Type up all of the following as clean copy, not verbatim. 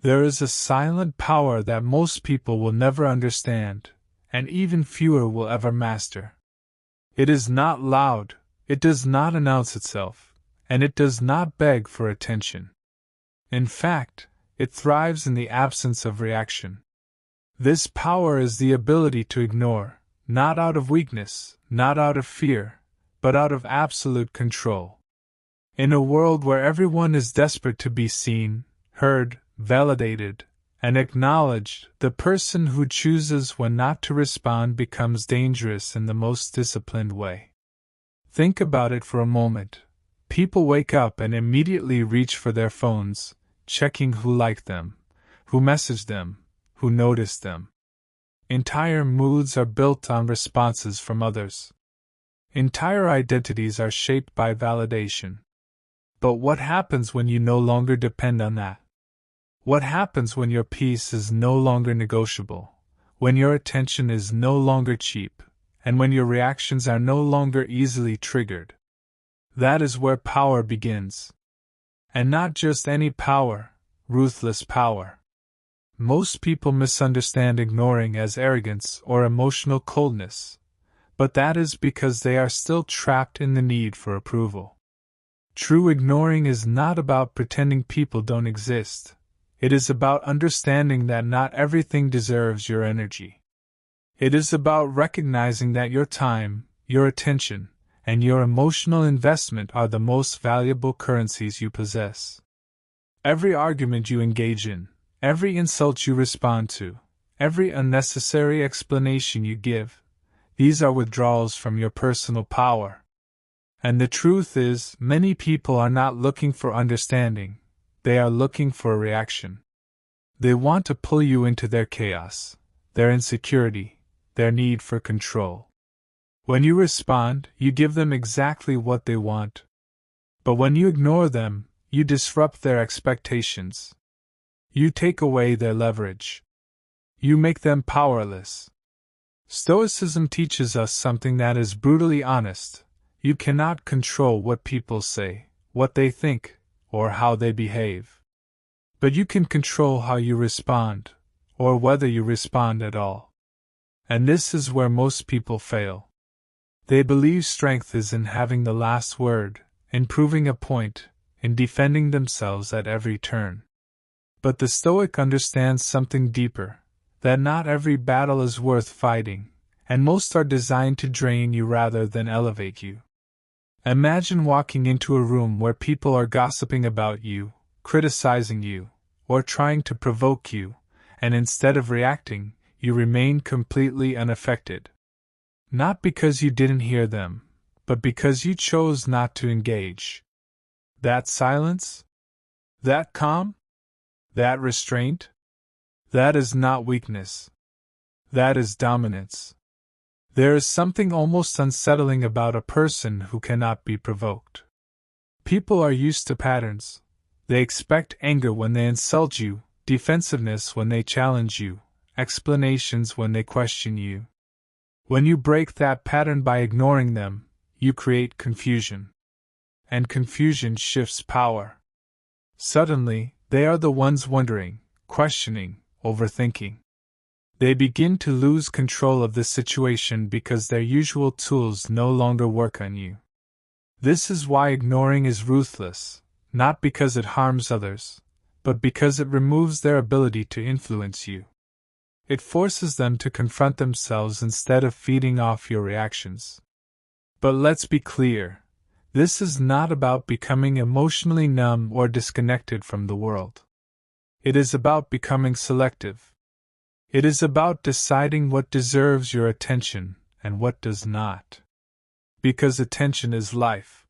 There is a silent power that most people will never understand, and even fewer will ever master. It is not loud, it does not announce itself, and it does not beg for attention. In fact, it thrives in the absence of reaction. This power is the ability to ignore, not out of weakness, not out of fear, but out of absolute control. In a world where everyone is desperate to be seen, heard, validated, and acknowledged, the person who chooses when not to respond becomes dangerous in the most disciplined way. Think about it for a moment. People wake up and immediately reach for their phones, checking who liked them, who messaged them, who noticed them. Entire moods are built on responses from others. Entire identities are shaped by validation. But what happens when you no longer depend on that? What happens when your peace is no longer negotiable, when your attention is no longer cheap, and when your reactions are no longer easily triggered? That is where power begins. And not just any power, ruthless power. Most people misunderstand ignoring as arrogance or emotional coldness, but that is because they are still trapped in the need for approval. True ignoring is not about pretending people don't exist. It is about understanding that not everything deserves your energy. It is about recognizing that your time, your attention, and your emotional investment are the most valuable currencies you possess. Every argument you engage in, every insult you respond to, every unnecessary explanation you give, these are withdrawals from your personal power. And the truth is, many people are not looking for understanding. They are looking for a reaction. They want to pull you into their chaos, their insecurity, their need for control. When you respond, you give them exactly what they want. But when you ignore them, you disrupt their expectations. You take away their leverage. You make them powerless. Stoicism teaches us something that is brutally honest. You cannot control what people say, what they think, or how they behave. But you can control how you respond, or whether you respond at all. And this is where most people fail. They believe strength is in having the last word, in proving a point, in defending themselves at every turn. But the Stoic understands something deeper, that not every battle is worth fighting, and most are designed to drain you rather than elevate you. Imagine walking into a room where people are gossiping about you, criticizing you, or trying to provoke you, and instead of reacting, you remain completely unaffected. Not because you didn't hear them, but because you chose not to engage. That silence? That calm? That restraint? That is not weakness. That is dominance. There is something almost unsettling about a person who cannot be provoked. People are used to patterns. They expect anger when they insult you, defensiveness when they challenge you, explanations when they question you. When you break that pattern by ignoring them, you create confusion. And confusion shifts power. Suddenly, they are the ones wondering, questioning, overthinking. They begin to lose control of the situation because their usual tools no longer work on you. This is why ignoring is ruthless, not because it harms others, but because it removes their ability to influence you. It forces them to confront themselves instead of feeding off your reactions. But let's be clear, this is not about becoming emotionally numb or disconnected from the world. It is about becoming selective. It is about deciding what deserves your attention and what does not. Because attention is life.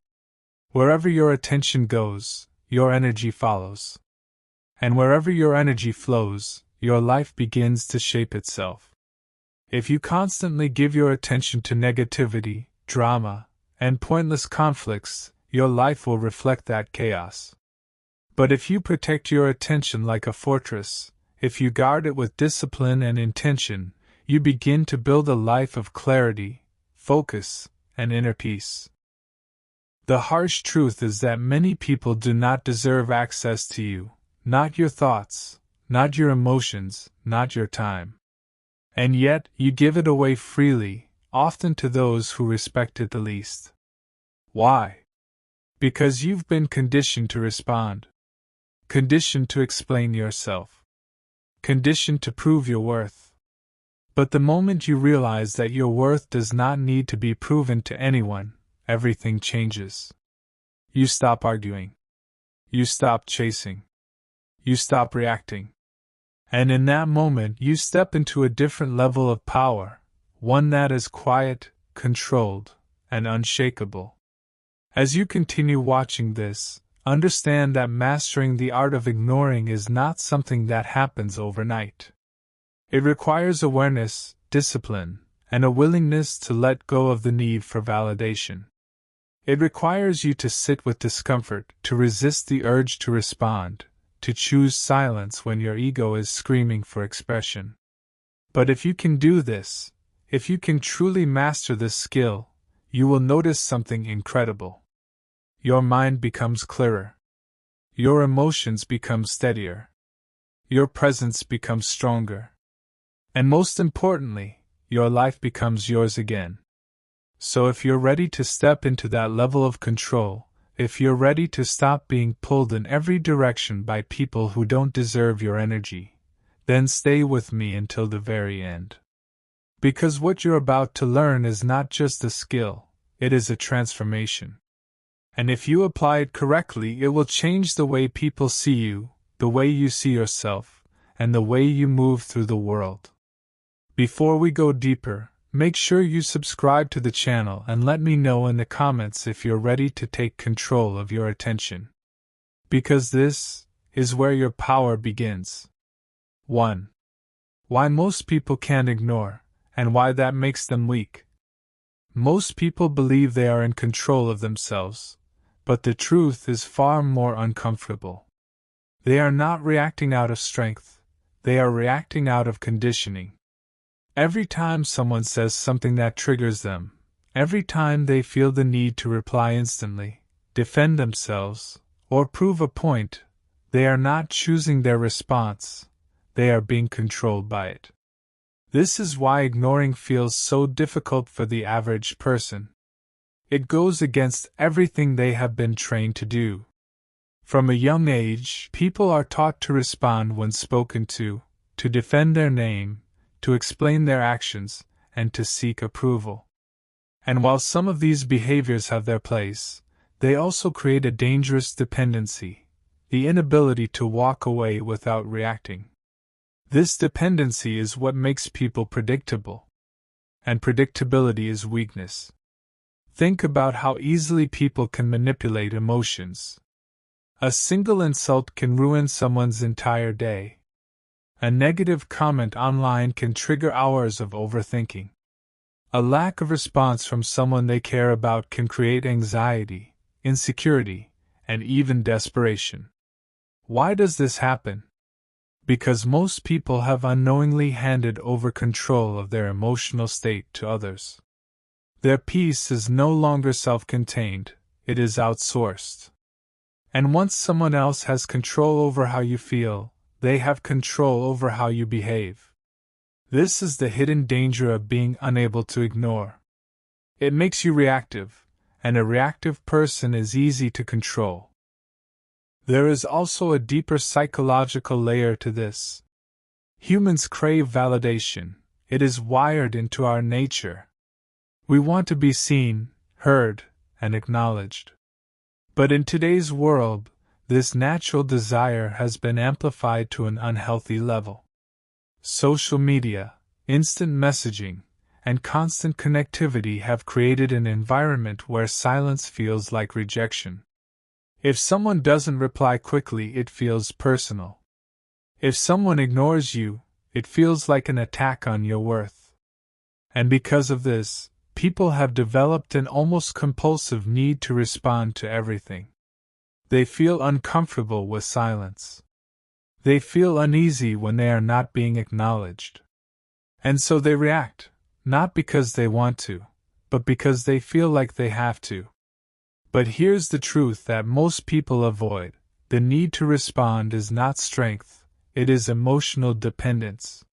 Wherever your attention goes, your energy follows. And wherever your energy flows, your life begins to shape itself. If you constantly give your attention to negativity, drama, and pointless conflicts, your life will reflect that chaos. But if you protect your attention like a fortress, if you guard it with discipline and intention, you begin to build a life of clarity, focus, and inner peace. The harsh truth is that many people do not deserve access to you, not your thoughts, not your emotions, not your time. And yet, you give it away freely, often to those who respect it the least. Why? Because you've been conditioned to respond. Conditioned to explain yourself. Conditioned to prove your worth. But the moment you realize that your worth does not need to be proven to anyone, everything changes. You stop arguing. You stop chasing. You stop reacting. And in that moment you step into a different level of power, one that is quiet, controlled, and unshakable. As you continue watching this, understand that mastering the art of ignoring is not something that happens overnight. It requires awareness, discipline, and a willingness to let go of the need for validation. It requires you to sit with discomfort, to resist the urge to respond, to choose silence when your ego is screaming for expression. But if you can do this, if you can truly master this skill, you will notice something incredible. Your mind becomes clearer. Your emotions become steadier. Your presence becomes stronger. And most importantly, your life becomes yours again. So if you're ready to step into that level of control, if you're ready to stop being pulled in every direction by people who don't deserve your energy, then stay with me until the very end. Because what you're about to learn is not just a skill, it is a transformation. And if you apply it correctly, it will change the way people see you, the way you see yourself, and the way you move through the world. Before we go deeper, make sure you subscribe to the channel and let me know in the comments if you're ready to take control of your attention. Because this is where your power begins. 1. Why most people can't ignore, and why that makes them weak. Most people believe they are in control of themselves, but the truth is far more uncomfortable. They are not reacting out of strength, they are reacting out of conditioning. Every time someone says something that triggers them, every time they feel the need to reply instantly, defend themselves, or prove a point, they are not choosing their response, they are being controlled by it. This is why ignoring feels so difficult for the average person. It goes against everything they have been trained to do. From a young age, people are taught to respond when spoken to defend their name, to explain their actions, and to seek approval. And while some of these behaviors have their place, they also create a dangerous dependency, the inability to walk away without reacting. This dependency is what makes people predictable. And predictability is weakness. Think about how easily people can manipulate emotions. A single insult can ruin someone's entire day. A negative comment online can trigger hours of overthinking. A lack of response from someone they care about can create anxiety, insecurity, and even desperation. Why does this happen? Because most people have unknowingly handed over control of their emotional state to others. Their peace is no longer self-contained, it is outsourced. And once someone else has control over how you feel, they have control over how you behave. This is the hidden danger of being unable to ignore. It makes you reactive, and a reactive person is easy to control. There is also a deeper psychological layer to this. Humans crave validation, it is wired into our nature. We want to be seen, heard, and acknowledged. But in today's world, this natural desire has been amplified to an unhealthy level. Social media, instant messaging, and constant connectivity have created an environment where silence feels like rejection. If someone doesn't reply quickly, it feels personal. If someone ignores you, it feels like an attack on your worth. And because of this, people have developed an almost compulsive need to respond to everything. They feel uncomfortable with silence. They feel uneasy when they are not being acknowledged. And so they react, not because they want to, but because they feel like they have to. But here's the truth that most people avoid: the need to respond is not strength, it is emotional dependence.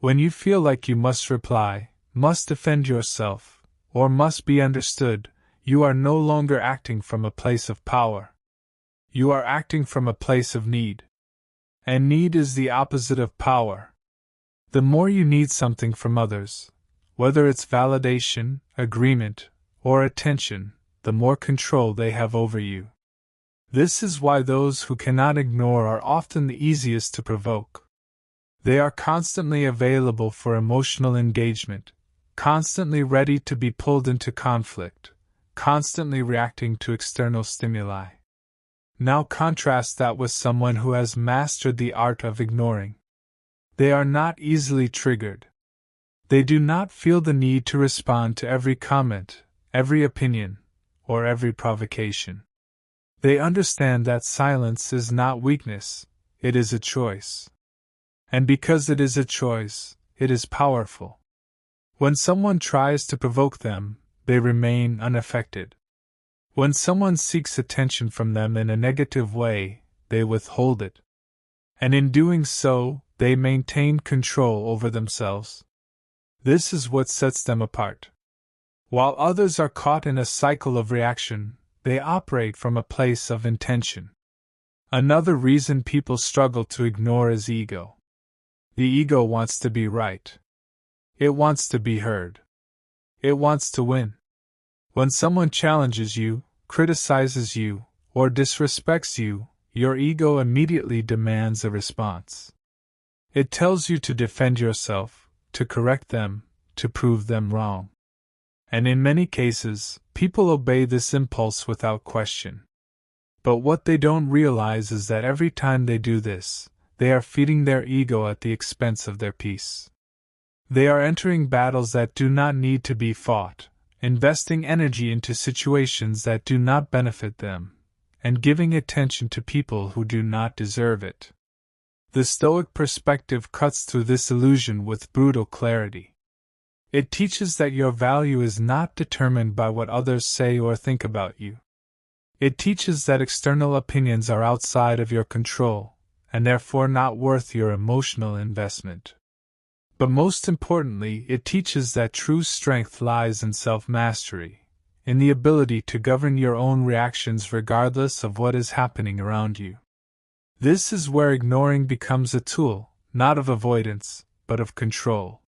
When you feel like you must reply, must defend yourself, or must be understood, you are no longer acting from a place of power. You are acting from a place of need. And need is the opposite of power. The more you need something from others, whether it's validation, agreement, or attention, the more control they have over you. This is why those who cannot ignore are often the easiest to provoke. They are constantly available for emotional engagement, constantly ready to be pulled into conflict, constantly reacting to external stimuli. Now contrast that with someone who has mastered the art of ignoring. They are not easily triggered. They do not feel the need to respond to every comment, every opinion, or every provocation. They understand that silence is not weakness, it is a choice. And because it is a choice, it is powerful. When someone tries to provoke them, they remain unaffected. When someone seeks attention from them in a negative way, they withhold it. And in doing so, they maintain control over themselves. This is what sets them apart. While others are caught in a cycle of reaction, they operate from a place of intention. Another reason people struggle to ignore is ego. The ego wants to be right. It wants to be heard. It wants to win. When someone challenges you, criticizes you, or disrespects you, your ego immediately demands a response. It tells you to defend yourself, to correct them, to prove them wrong. And in many cases, people obey this impulse without question. But what they don't realize is that every time they do this, they are feeding their ego at the expense of their peace. They are entering battles that do not need to be fought, investing energy into situations that do not benefit them, and giving attention to people who do not deserve it. The Stoic perspective cuts through this illusion with brutal clarity. It teaches that your value is not determined by what others say or think about you. It teaches that external opinions are outside of your control, and therefore not worth your emotional investment. But most importantly, it teaches that true strength lies in self-mastery, in the ability to govern your own reactions regardless of what is happening around you. This is where ignoring becomes a tool, not of avoidance, but of control.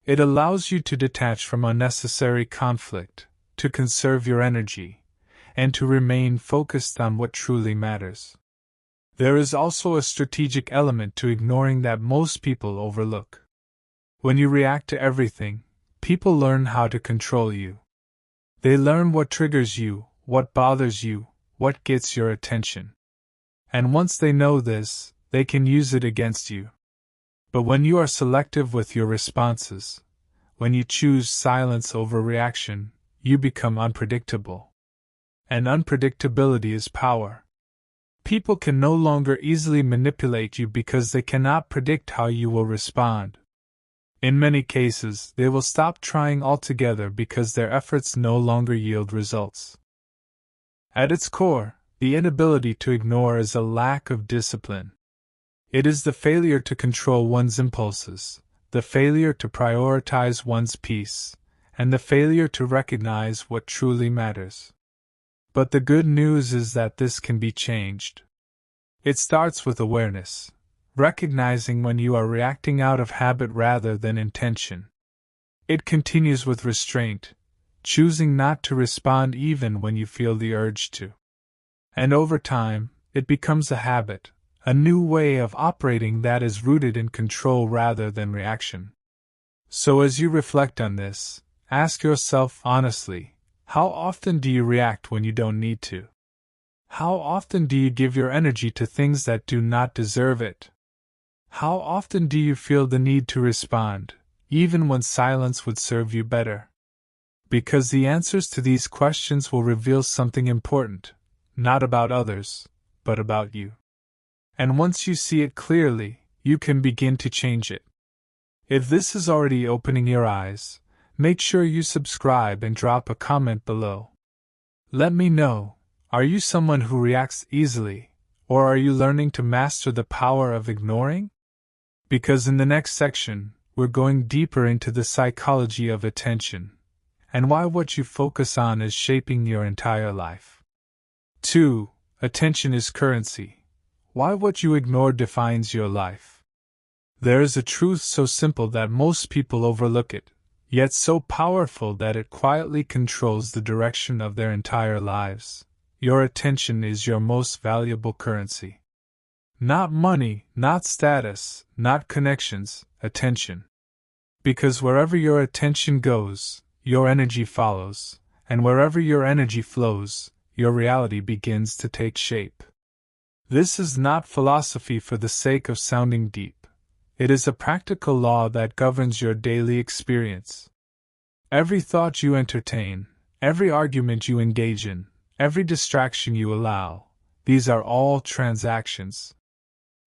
It allows you to detach from unnecessary conflict, to conserve your energy, and to remain focused on what truly matters. There is also a strategic element to ignoring that most people overlook. When you react to everything, people learn how to control you. They learn what triggers you, what bothers you, what gets your attention. And once they know this, they can use it against you. But when you are selective with your responses, when you choose silence over reaction, you become unpredictable. And unpredictability is power. People can no longer easily manipulate you because they cannot predict how you will respond. In many cases, they will stop trying altogether because their efforts no longer yield results. At its core, the inability to ignore is a lack of discipline. It is the failure to control one's impulses, the failure to prioritize one's peace, and the failure to recognize what truly matters. But the good news is that this can be changed. It starts with awareness, recognizing when you are reacting out of habit rather than intention. It continues with restraint, choosing not to respond even when you feel the urge to. And over time, it becomes a habit, a new way of operating that is rooted in control rather than reaction. So as you reflect on this, ask yourself honestly, how often do you react when you don't need to? How often do you give your energy to things that do not deserve it? How often do you feel the need to respond, even when silence would serve you better? Because the answers to these questions will reveal something important, not about others, but about you. And once you see it clearly, you can begin to change it. If this is already opening your eyes, make sure you subscribe and drop a comment below. Let me know, are you someone who reacts easily, Or are you learning to master the power of ignoring? Because in the next section, we're going deeper into the psychology of attention, and why what you focus on is shaping your entire life. 2. Attention is currency. Why what you ignore defines your life. There is a truth so simple that most people overlook it, yet so powerful that it quietly controls the direction of their entire lives. Your attention is your most valuable currency. Not money, not status, not connections, attention. Because wherever your attention goes, your energy follows, and wherever your energy flows, your reality begins to take shape. This is not philosophy for the sake of sounding deep. It is a practical law that governs your daily experience. Every thought you entertain, every argument you engage in, every distraction you allow, these are all transactions.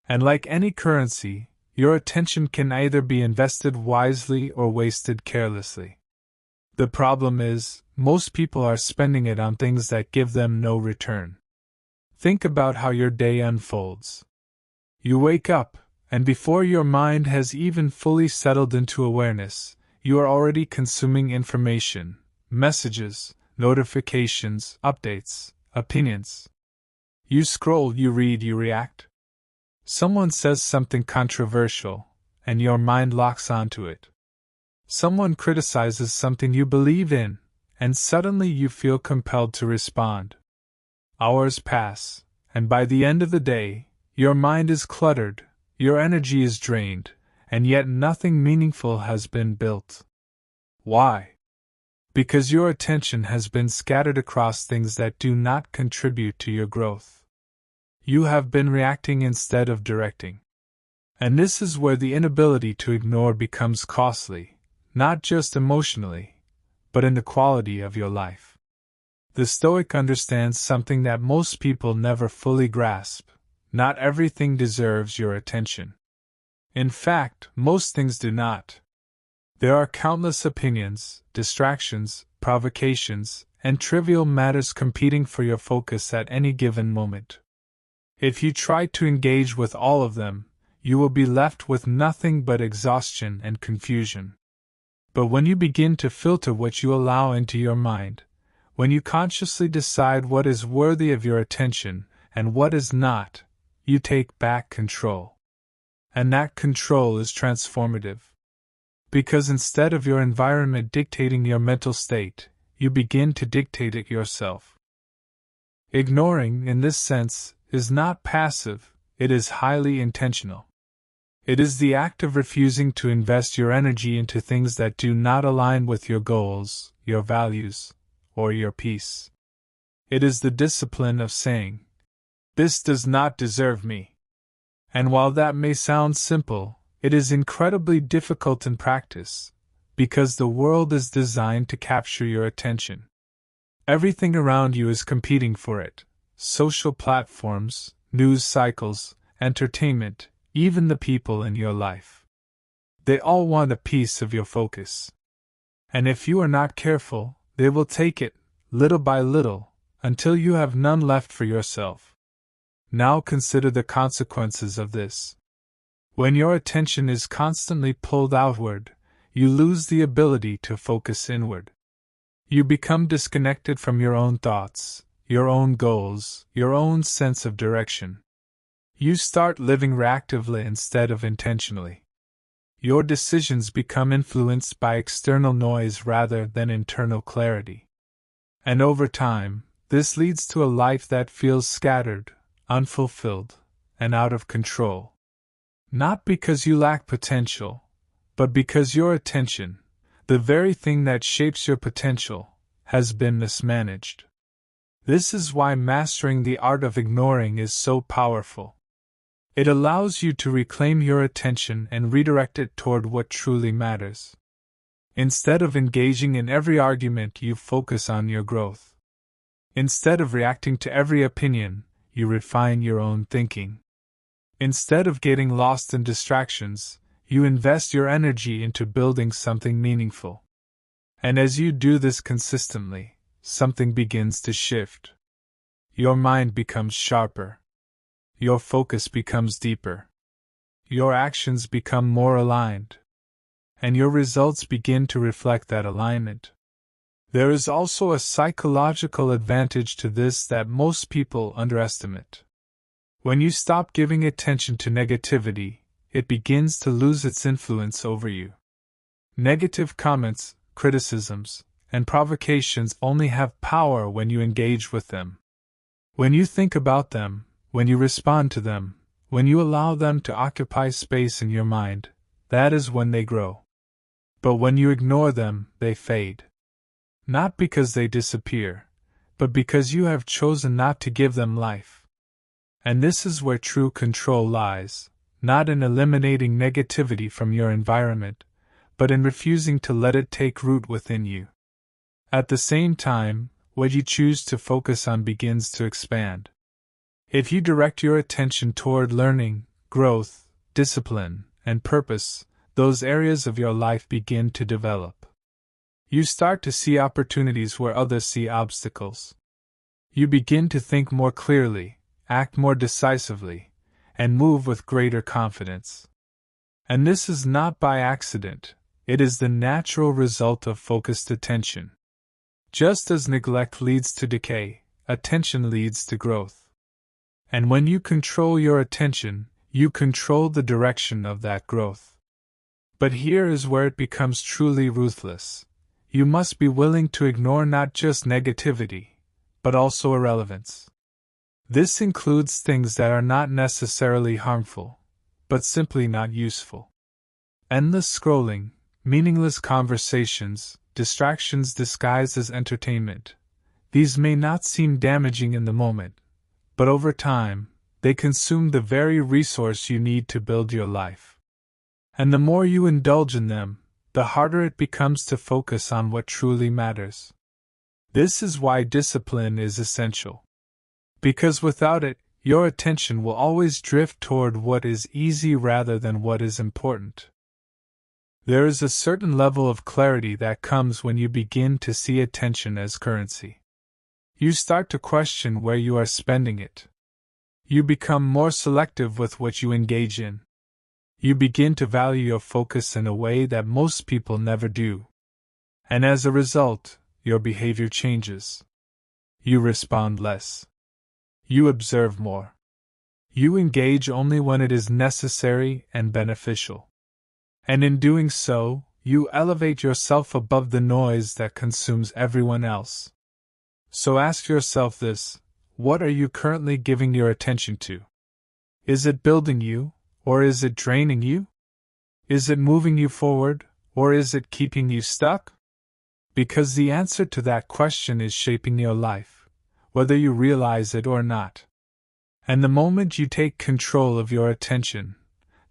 And like any currency, your attention can either be invested wisely or wasted carelessly. The problem is, most people are spending it on things that give them no return. Think about how your day unfolds. You wake up, and before your mind has even fully settled into awareness, you are already consuming information, messages, notifications, updates, opinions. You scroll, you read, you react. Someone says something controversial, and your mind locks onto it. Someone criticizes something you believe in, and suddenly you feel compelled to respond. Hours pass, and by the end of the day, your mind is cluttered, your energy is drained, and yet nothing meaningful has been built. Why? Because your attention has been scattered across things that do not contribute to your growth. You have been reacting instead of directing. And this is where the inability to ignore becomes costly, not just emotionally, but in the quality of your life. The Stoic understands something that most people never fully grasp: not everything deserves your attention. In fact, most things do not. There are countless opinions, distractions, provocations, and trivial matters competing for your focus at any given moment. If you try to engage with all of them, you will be left with nothing but exhaustion and confusion. But when you begin to filter what you allow into your mind, when you consciously decide what is worthy of your attention and what is not, you take back control. And that control is transformative. Because instead of your environment dictating your mental state, you begin to dictate it yourself. Ignoring, in this sense, is not passive, it is highly intentional. It is the act of refusing to invest your energy into things that do not align with your goals, your values, or your peace. It is the discipline of saying, "This does not deserve me." And while that may sound simple, it is incredibly difficult in practice, because the world is designed to capture your attention. Everything around you is competing for it: social platforms, news cycles, entertainment, even the people in your life. They all want a piece of your focus. And if you are not careful, they will take it, little by little, until you have none left for yourself. Now consider the consequences of this. When your attention is constantly pulled outward, you lose the ability to focus inward. You become disconnected from your own thoughts, your own goals, your own sense of direction. You start living reactively instead of intentionally. Your decisions become influenced by external noise rather than internal clarity. And over time, this leads to a life that feels scattered, unfulfilled, and out of control. Not because you lack potential, but because your attention, the very thing that shapes your potential, has been mismanaged. This is why mastering the art of ignoring is so powerful. It allows you to reclaim your attention and redirect it toward what truly matters. Instead of engaging in every argument, you focus on your growth. Instead of reacting to every opinion, you refine your own thinking. Instead of getting lost in distractions, you invest your energy into building something meaningful. And as you do this consistently, something begins to shift. Your mind becomes sharper. your focus becomes deeper. Your actions become more aligned. And your results begin to reflect that alignment. There is also a psychological advantage to this that most people underestimate. When you stop giving attention to negativity, it begins to lose its influence over you. Negative comments, criticisms, and provocations only have power when you engage with them. When you think about them, when you respond to them, when you allow them to occupy space in your mind, that is when they grow. But when you ignore them, they fade. Not because they disappear, but because you have chosen not to give them life. And this is where true control lies, not in eliminating negativity from your environment, but in refusing to let it take root within you. At the same time, what you choose to focus on begins to expand. If you direct your attention toward learning, growth, discipline, and purpose, those areas of your life begin to develop. You start to see opportunities where others see obstacles. You begin to think more clearly, act more decisively, and move with greater confidence. And this is not by accident, it is the natural result of focused attention. Just as neglect leads to decay, attention leads to growth. And when you control your attention, you control the direction of that growth. But here is where it becomes truly ruthless. You must be willing to ignore not just negativity, but also irrelevance. This includes things that are not necessarily harmful, but simply not useful. Endless scrolling, meaningless conversations, distractions disguised as entertainment. These may not seem damaging in the moment, but over time, they consume the very resource you need to build your life. And the more you indulge in them, the harder it becomes to focus on what truly matters. This is why discipline is essential. Because without it, your attention will always drift toward what is easy rather than what is important. There is a certain level of clarity that comes when you begin to see attention as currency. You start to question where you are spending it. You become more selective with what you engage in. You begin to value your focus in a way that most people never do. And as a result, your behavior changes. You respond less. You observe more. You engage only when it is necessary and beneficial. And in doing so, you elevate yourself above the noise that consumes everyone else. So ask yourself this: what are you currently giving your attention to? Is it building you, or is it draining you? Is it moving you forward, or is it keeping you stuck? Because the answer to that question is shaping your life, whether you realize it or not. And the moment you take control of your attention,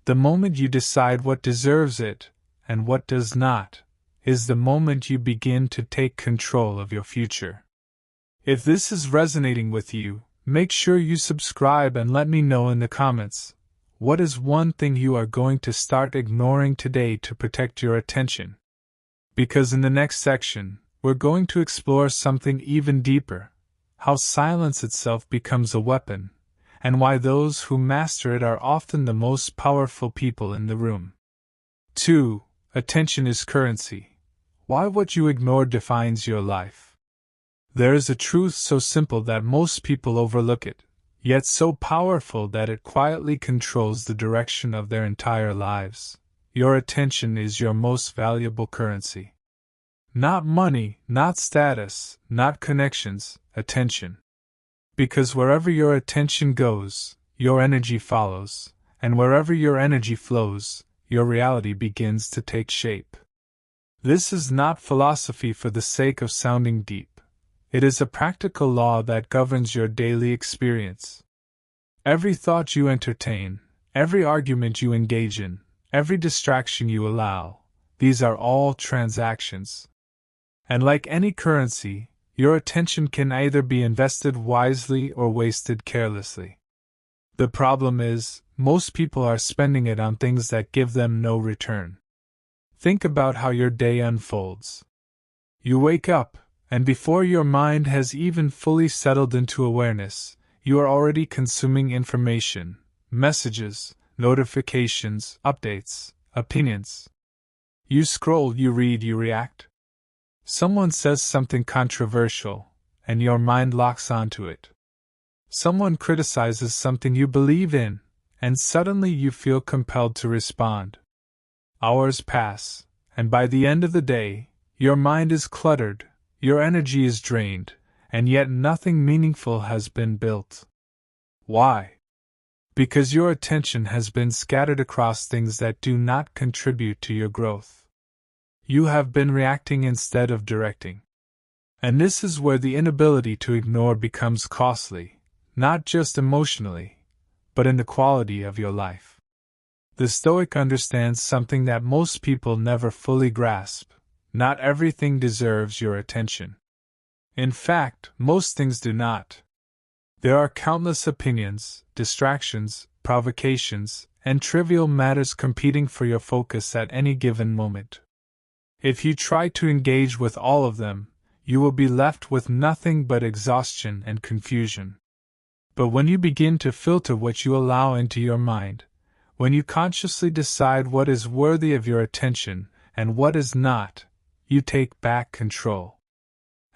the moment you decide what deserves it and what does not, is the moment you begin to take control of your future. If this is resonating with you, make sure you subscribe and let me know in the comments. What is one thing you are going to start ignoring today to protect your attention? Because in the next section, we're going to explore something even deeper: how silence itself becomes a weapon, and why those who master it are often the most powerful people in the room. 2. Attention is currency. Why what you ignore defines your life. There is a truth so simple that most people overlook it, yet so powerful that it quietly controls the direction of their entire lives. Your attention is your most valuable currency. Not money, not status, not connections, attention. Because wherever your attention goes, your energy follows, and wherever your energy flows, your reality begins to take shape. This is not philosophy for the sake of sounding deep. It is a practical law that governs your daily experience. Every thought you entertain, every argument you engage in, every distraction you allow, these are all transactions. And like any currency, your attention can either be invested wisely or wasted carelessly. The problem is, most people are spending it on things that give them no return. Think about how your day unfolds. You wake up, and before your mind has even fully settled into awareness, you are already consuming information, messages, notifications, updates, opinions. You scroll, you read, you react. Someone says something controversial, and your mind locks onto it. Someone criticizes something you believe in, and suddenly you feel compelled to respond. Hours pass, and by the end of the day, your mind is cluttered, your energy is drained, and yet nothing meaningful has been built. Why? Because your attention has been scattered across things that do not contribute to your growth. You have been reacting instead of directing. And this is where the inability to ignore becomes costly, not just emotionally, but in the quality of your life. The Stoic understands something that most people never fully grasp: not everything deserves your attention. In fact, most things do not. There are countless opinions, distractions, provocations, and trivial matters competing for your focus at any given moment. If you try to engage with all of them, you will be left with nothing but exhaustion and confusion. But when you begin to filter what you allow into your mind, when you consciously decide what is worthy of your attention and what is not, you take back control.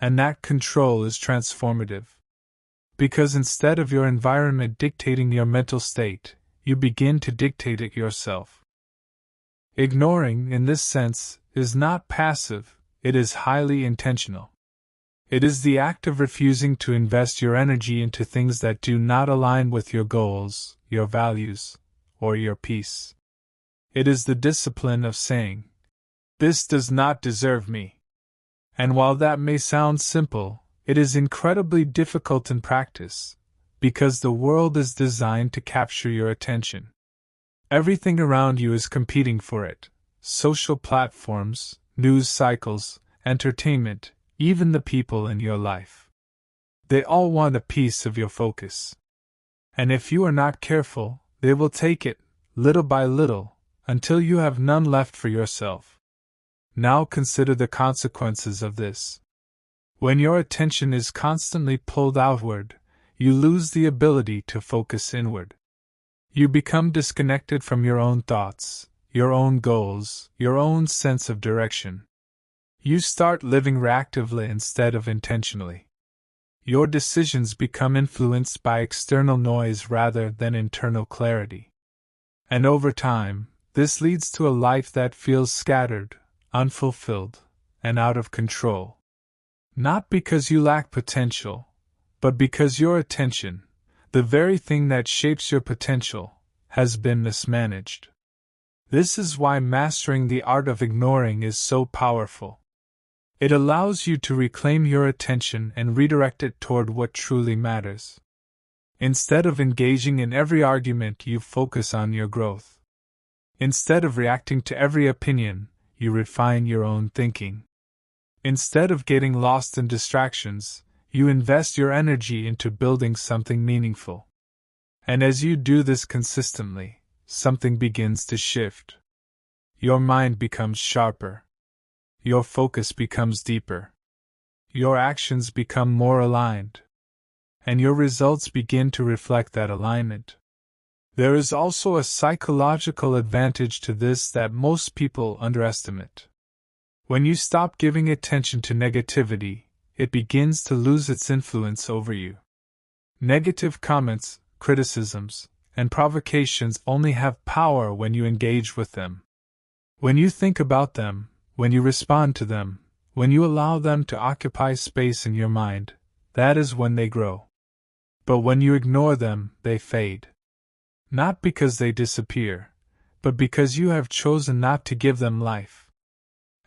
And that control is transformative. Because instead of your environment dictating your mental state, you begin to dictate it yourself. Ignoring, in this sense, is not passive, it is highly intentional. It is the act of refusing to invest your energy into things that do not align with your goals, your values, or your peace. It is the discipline of saying, "This does not deserve me." And while that may sound simple, it is incredibly difficult in practice, because the world is designed to capture your attention. Everything around you is competing for it: social platforms, news cycles, entertainment, even the people in your life. They all want a piece of your focus. And if you are not careful, they will take it, little by little, until you have none left for yourself. Now consider the consequences of this. When your attention is constantly pulled outward, you lose the ability to focus inward. You become disconnected from your own thoughts, your own goals, your own sense of direction. You start living reactively instead of intentionally. Your decisions become influenced by external noise rather than internal clarity. And over time, this leads to a life that feels scattered, unfulfilled, and out of control. Not because you lack potential, but because your attention, the very thing that shapes your potential, has been mismanaged. This is why mastering the art of ignoring is so powerful. It allows you to reclaim your attention and redirect it toward what truly matters. Instead of engaging in every argument, you focus on your growth. Instead of reacting to every opinion, you refine your own thinking. Instead of getting lost in distractions, you invest your energy into building something meaningful. And as you do this consistently, something begins to shift. Your mind becomes sharper. Your focus becomes deeper. Your actions become more aligned. And your results begin to reflect that alignment. There is also a psychological advantage to this that most people underestimate. When you stop giving attention to negativity, it begins to lose its influence over you. Negative comments, criticisms, and provocations only have power when you engage with them. When you think about them, when you respond to them, when you allow them to occupy space in your mind, that is when they grow. But when you ignore them, they fade. Not because they disappear, but because you have chosen not to give them life.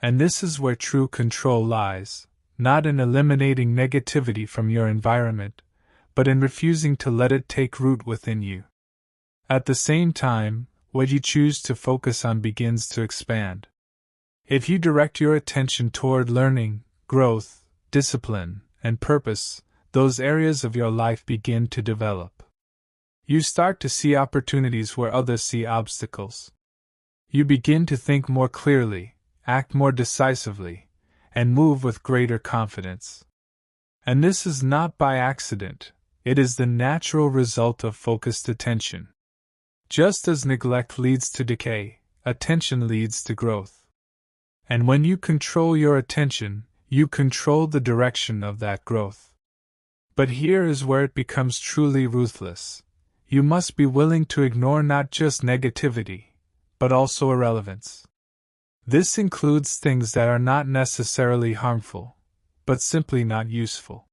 And this is where true control lies, not in eliminating negativity from your environment, but in refusing to let it take root within you. At the same time, what you choose to focus on begins to expand. If you direct your attention toward learning, growth, discipline, and purpose, those areas of your life begin to develop. You start to see opportunities where others see obstacles. You begin to think more clearly, act more decisively, and move with greater confidence. And this is not by accident, It is the natural result of focused attention. Just as neglect leads to decay, attention leads to growth. And when you control your attention, you control the direction of that growth. But here is where it becomes truly ruthless. You must be willing to ignore not just negativity, but also irrelevance. This includes things that are not necessarily harmful, but simply not useful.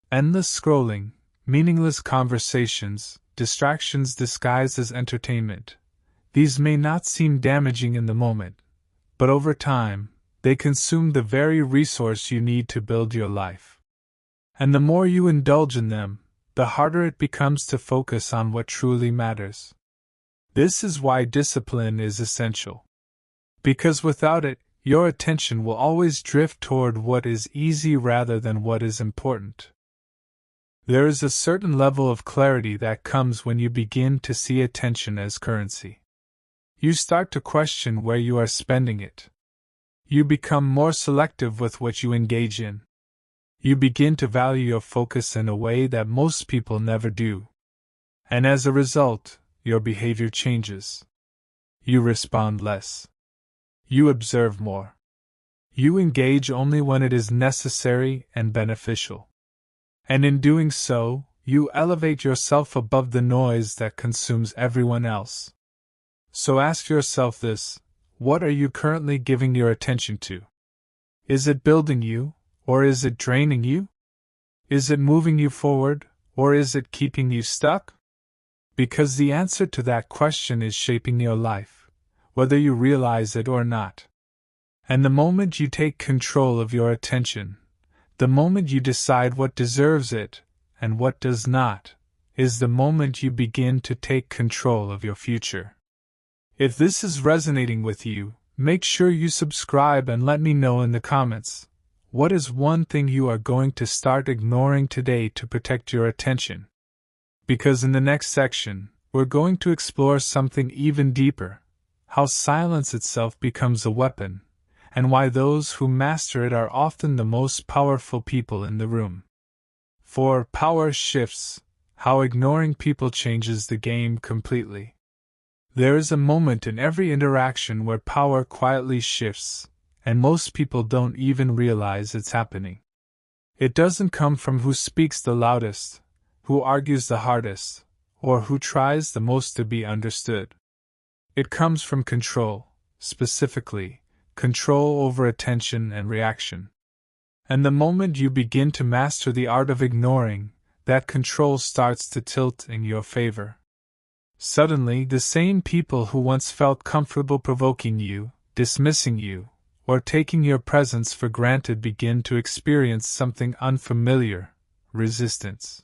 Endless scrolling, meaningless conversations, distractions disguised as entertainment. These may not seem damaging in the moment, but over time, they consume the very resource you need to build your life. And the more you indulge in them, the harder it becomes to focus on what truly matters. This is why discipline is essential. Because without it, your attention will always drift toward what is easy rather than what is important. There is a certain level of clarity that comes when you begin to see attention as currency. You start to question where you are spending it. You become more selective with what you engage in. You begin to value your focus in a way that most people never do. And as a result, your behavior changes. You respond less. You observe more. You engage only when it is necessary and beneficial. And in doing so, you elevate yourself above the noise that consumes everyone else. So ask yourself this: what are you currently giving your attention to? Is it building you, or is it draining you? Is it moving you forward, or is it keeping you stuck? Because the answer to that question is shaping your life, whether you realize it or not. And the moment you take control of your attention, the moment you decide what deserves it and what does not, is the moment you begin to take control of your future. If this is resonating with you, make sure you subscribe and let me know in the comments. What is one thing you are going to start ignoring today to protect your attention? Because in the next section, we're going to explore something even deeper: how silence itself becomes a weapon, and why those who master it are often the most powerful people in the room. For power shifts, how ignoring people changes the game completely. There is a moment in every interaction where power quietly shifts, and most people don't even realize it's happening. It doesn't come from who speaks the loudest, who argues the hardest, or who tries the most to be understood. It comes from control, specifically, control over attention and reaction. And the moment you begin to master the art of ignoring, that control starts to tilt in your favor. Suddenly, the same people who once felt comfortable provoking you, dismissing you, or taking your presence for granted begin to experience something unfamiliar: resistance.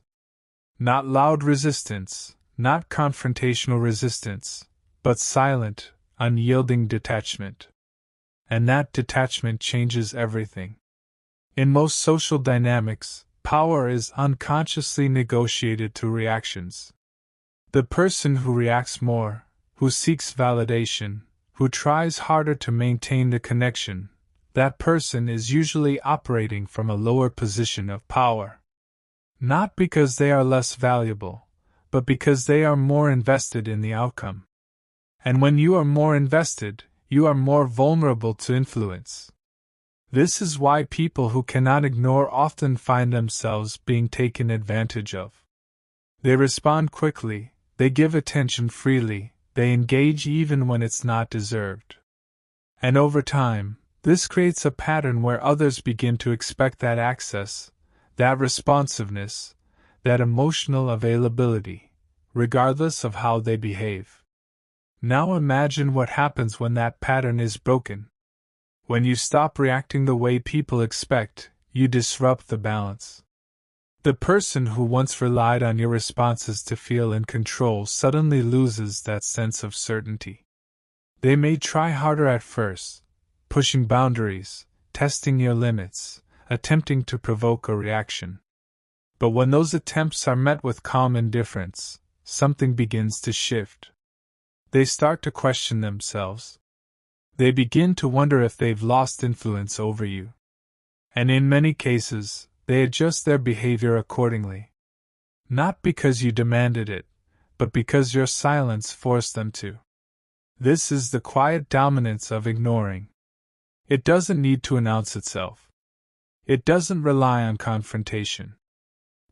Not loud resistance, not confrontational resistance, but silent, unyielding detachment. And that detachment changes everything. In most social dynamics, power is unconsciously negotiated through reactions. The person who reacts more, who seeks validation, who tries harder to maintain the connection, that person is usually operating from a lower position of power. Not because they are less valuable, but because they are more invested in the outcome. And when you are more invested, you are more vulnerable to influence. This is why people who cannot ignore often find themselves being taken advantage of. They respond quickly, they give attention freely, they engage even when it's not deserved. And over time, this creates a pattern where others begin to expect that access, that responsiveness, that emotional availability, regardless of how they behave. Now imagine what happens when that pattern is broken. When you stop reacting the way people expect, you disrupt the balance. The person who once relied on your responses to feel in control suddenly loses that sense of certainty. They may try harder at first, pushing boundaries, testing your limits, attempting to provoke a reaction. But when those attempts are met with calm indifference, something begins to shift. They start to question themselves. They begin to wonder if they've lost influence over you. And in many cases, they adjust their behavior accordingly. Not because you demanded it, but because your silence forced them to. This is the quiet dominance of ignoring. It doesn't need to announce itself. It doesn't rely on confrontation.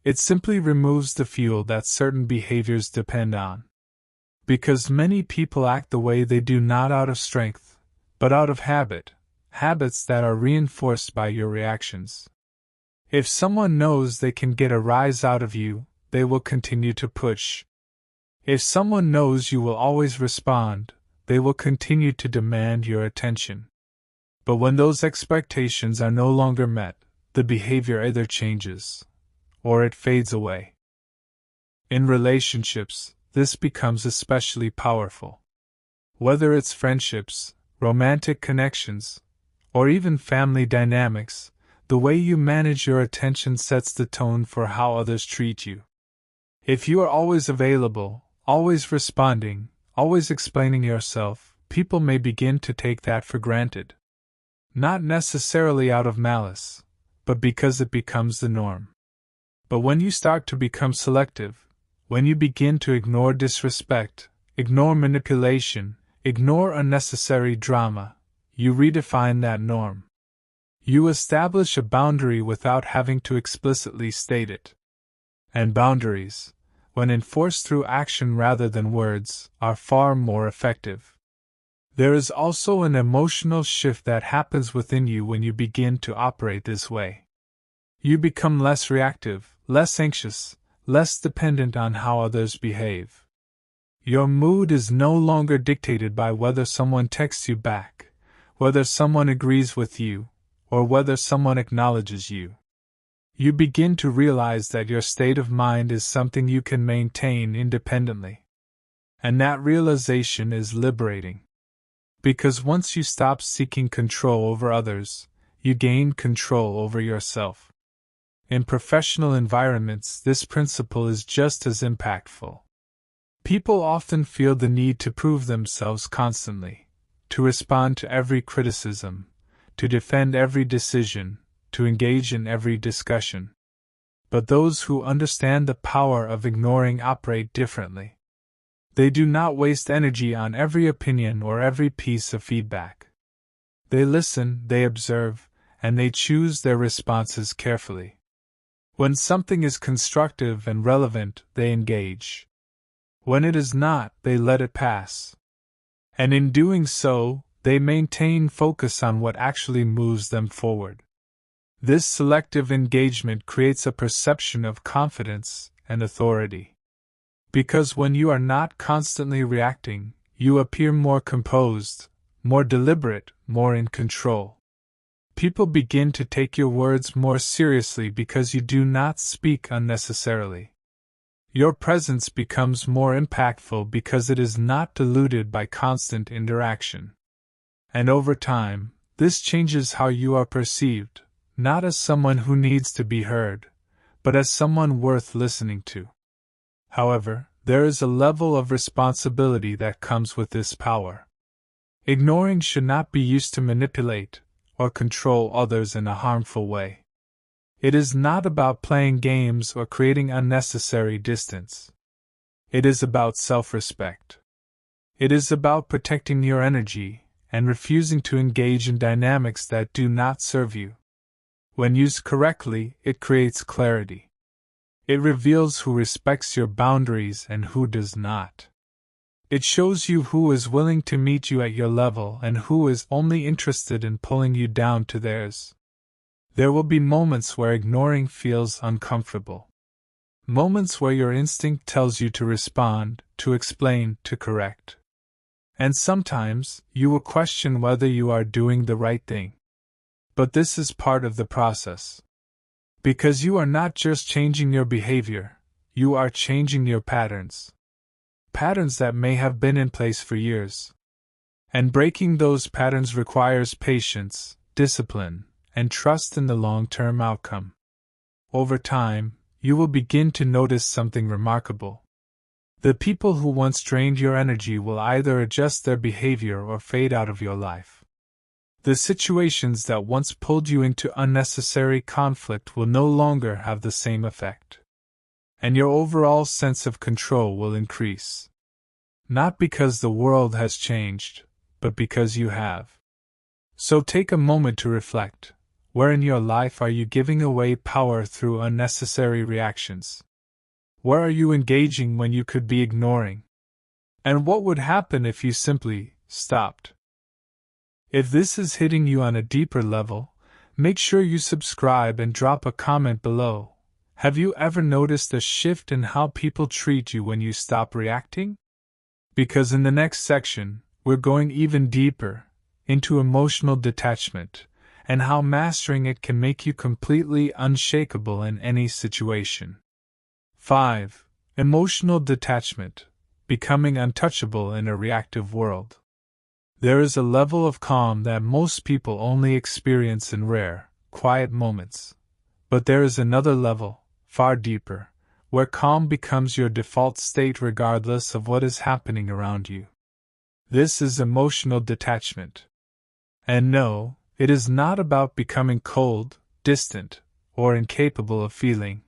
It simply removes the fuel that certain behaviors depend on. Because many people act the way they do not out of strength, but out of habit, habits that are reinforced by your reactions. If someone knows they can get a rise out of you, they will continue to push. If someone knows you will always respond, they will continue to demand your attention. But when those expectations are no longer met, the behavior either changes, or it fades away. In relationships, this becomes especially powerful. Whether it's friendships, romantic connections, or even family dynamics, the way you manage your attention sets the tone for how others treat you. If you are always available, always responding, always explaining yourself, people may begin to take that for granted. Not necessarily out of malice, but because it becomes the norm. But when you start to become selective, when you begin to ignore disrespect, ignore manipulation, ignore unnecessary drama, you redefine that norm. You establish a boundary without having to explicitly state it. And boundaries, when enforced through action rather than words, are far more effective. There is also an emotional shift that happens within you when you begin to operate this way. You become less reactive, less anxious, less dependent on how others behave. Your mood is no longer dictated by whether someone texts you back, whether someone agrees with you, or whether someone acknowledges you. You begin to realize that your state of mind is something you can maintain independently. And that realization is liberating. Because once you stop seeking control over others, you gain control over yourself. In professional environments, this principle is just as impactful. People often feel the need to prove themselves constantly, to respond to every criticism, to defend every decision, to engage in every discussion. But those who understand the power of ignoring operate differently. They do not waste energy on every opinion or every piece of feedback. They listen, they observe, and they choose their responses carefully. When something is constructive and relevant, they engage. When it is not, they let it pass. And in doing so, they maintain focus on what actually moves them forward. This selective engagement creates a perception of confidence and authority. Because when you are not constantly reacting, you appear more composed, more deliberate, more in control. People begin to take your words more seriously because you do not speak unnecessarily. Your presence becomes more impactful because it is not diluted by constant interaction. And over time, this changes how you are perceived, not as someone who needs to be heard, but as someone worth listening to. However, there is a level of responsibility that comes with this power. Ignoring should not be used to manipulate or control others in a harmful way. It is not about playing games or creating unnecessary distance. It is about self-respect. It is about protecting your energy and refusing to engage in dynamics that do not serve you. When used correctly, it creates clarity. It reveals who respects your boundaries and who does not. It shows you who is willing to meet you at your level and who is only interested in pulling you down to theirs. There will be moments where ignoring feels uncomfortable. Moments where your instinct tells you to respond, to explain, to correct. And sometimes, you will question whether you are doing the right thing. But this is part of the process. Because you are not just changing your behavior, you are changing your patterns. Patterns that may have been in place for years. And breaking those patterns requires patience, discipline, and trust in the long-term outcome. Over time, you will begin to notice something remarkable. The people who once drained your energy will either adjust their behavior or fade out of your life. The situations that once pulled you into unnecessary conflict will no longer have the same effect. and your overall sense of control will increase. Not because the world has changed, but because you have. So take a moment to reflect. Where in your life are you giving away power through unnecessary reactions? Where are you engaging when you could be ignoring? And what would happen if you simply stopped? If this is hitting you on a deeper level, make sure you subscribe and drop a comment below. Have you ever noticed a shift in how people treat you when you stop reacting? Because in the next section, we're going even deeper into emotional detachment and how mastering it can make you completely unshakable in any situation. 5. Emotional detachment, becoming untouchable in a reactive world. There is a level of calm that most people only experience in rare, quiet moments. But there is another level, far deeper, where calm becomes your default state regardless of what is happening around you. This is emotional detachment. And no, it is not about becoming cold, distant, or incapable of feeling.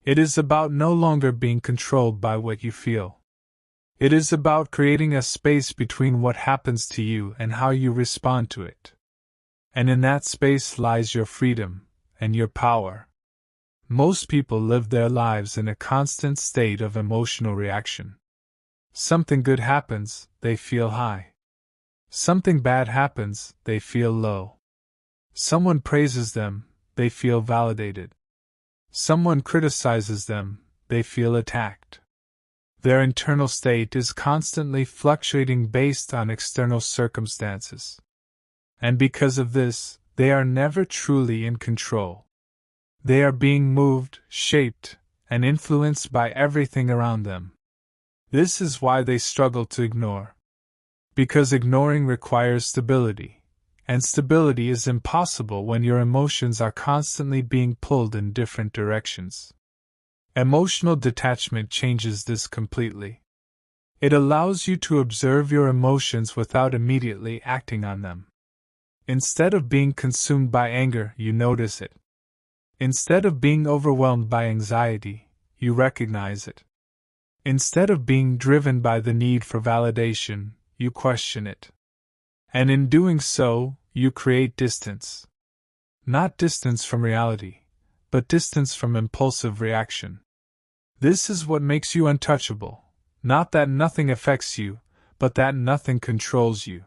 It is about no longer being controlled by what you feel. It is about creating a space between what happens to you and how you respond to it. And in that space lies your freedom and your power. Most people live their lives in a constant state of emotional reaction. Something good happens, they feel high. Something bad happens, they feel low. Someone praises them, they feel validated. Someone criticizes them, they feel attacked. Their internal state is constantly fluctuating based on external circumstances. And because of this, they are never truly in control. They are being moved, shaped, and influenced by everything around them. This is why they struggle to ignore. Because ignoring requires stability, and stability is impossible when your emotions are constantly being pulled in different directions. Emotional detachment changes this completely. It allows you to observe your emotions without immediately acting on them. Instead of being consumed by anger, you notice it. Instead of being overwhelmed by anxiety, you recognize it. Instead of being driven by the need for validation, you question it. And in doing so, you create distance. Not distance from reality, but distance from impulsive reaction. This is what makes you untouchable, not that nothing affects you, but that nothing controls you.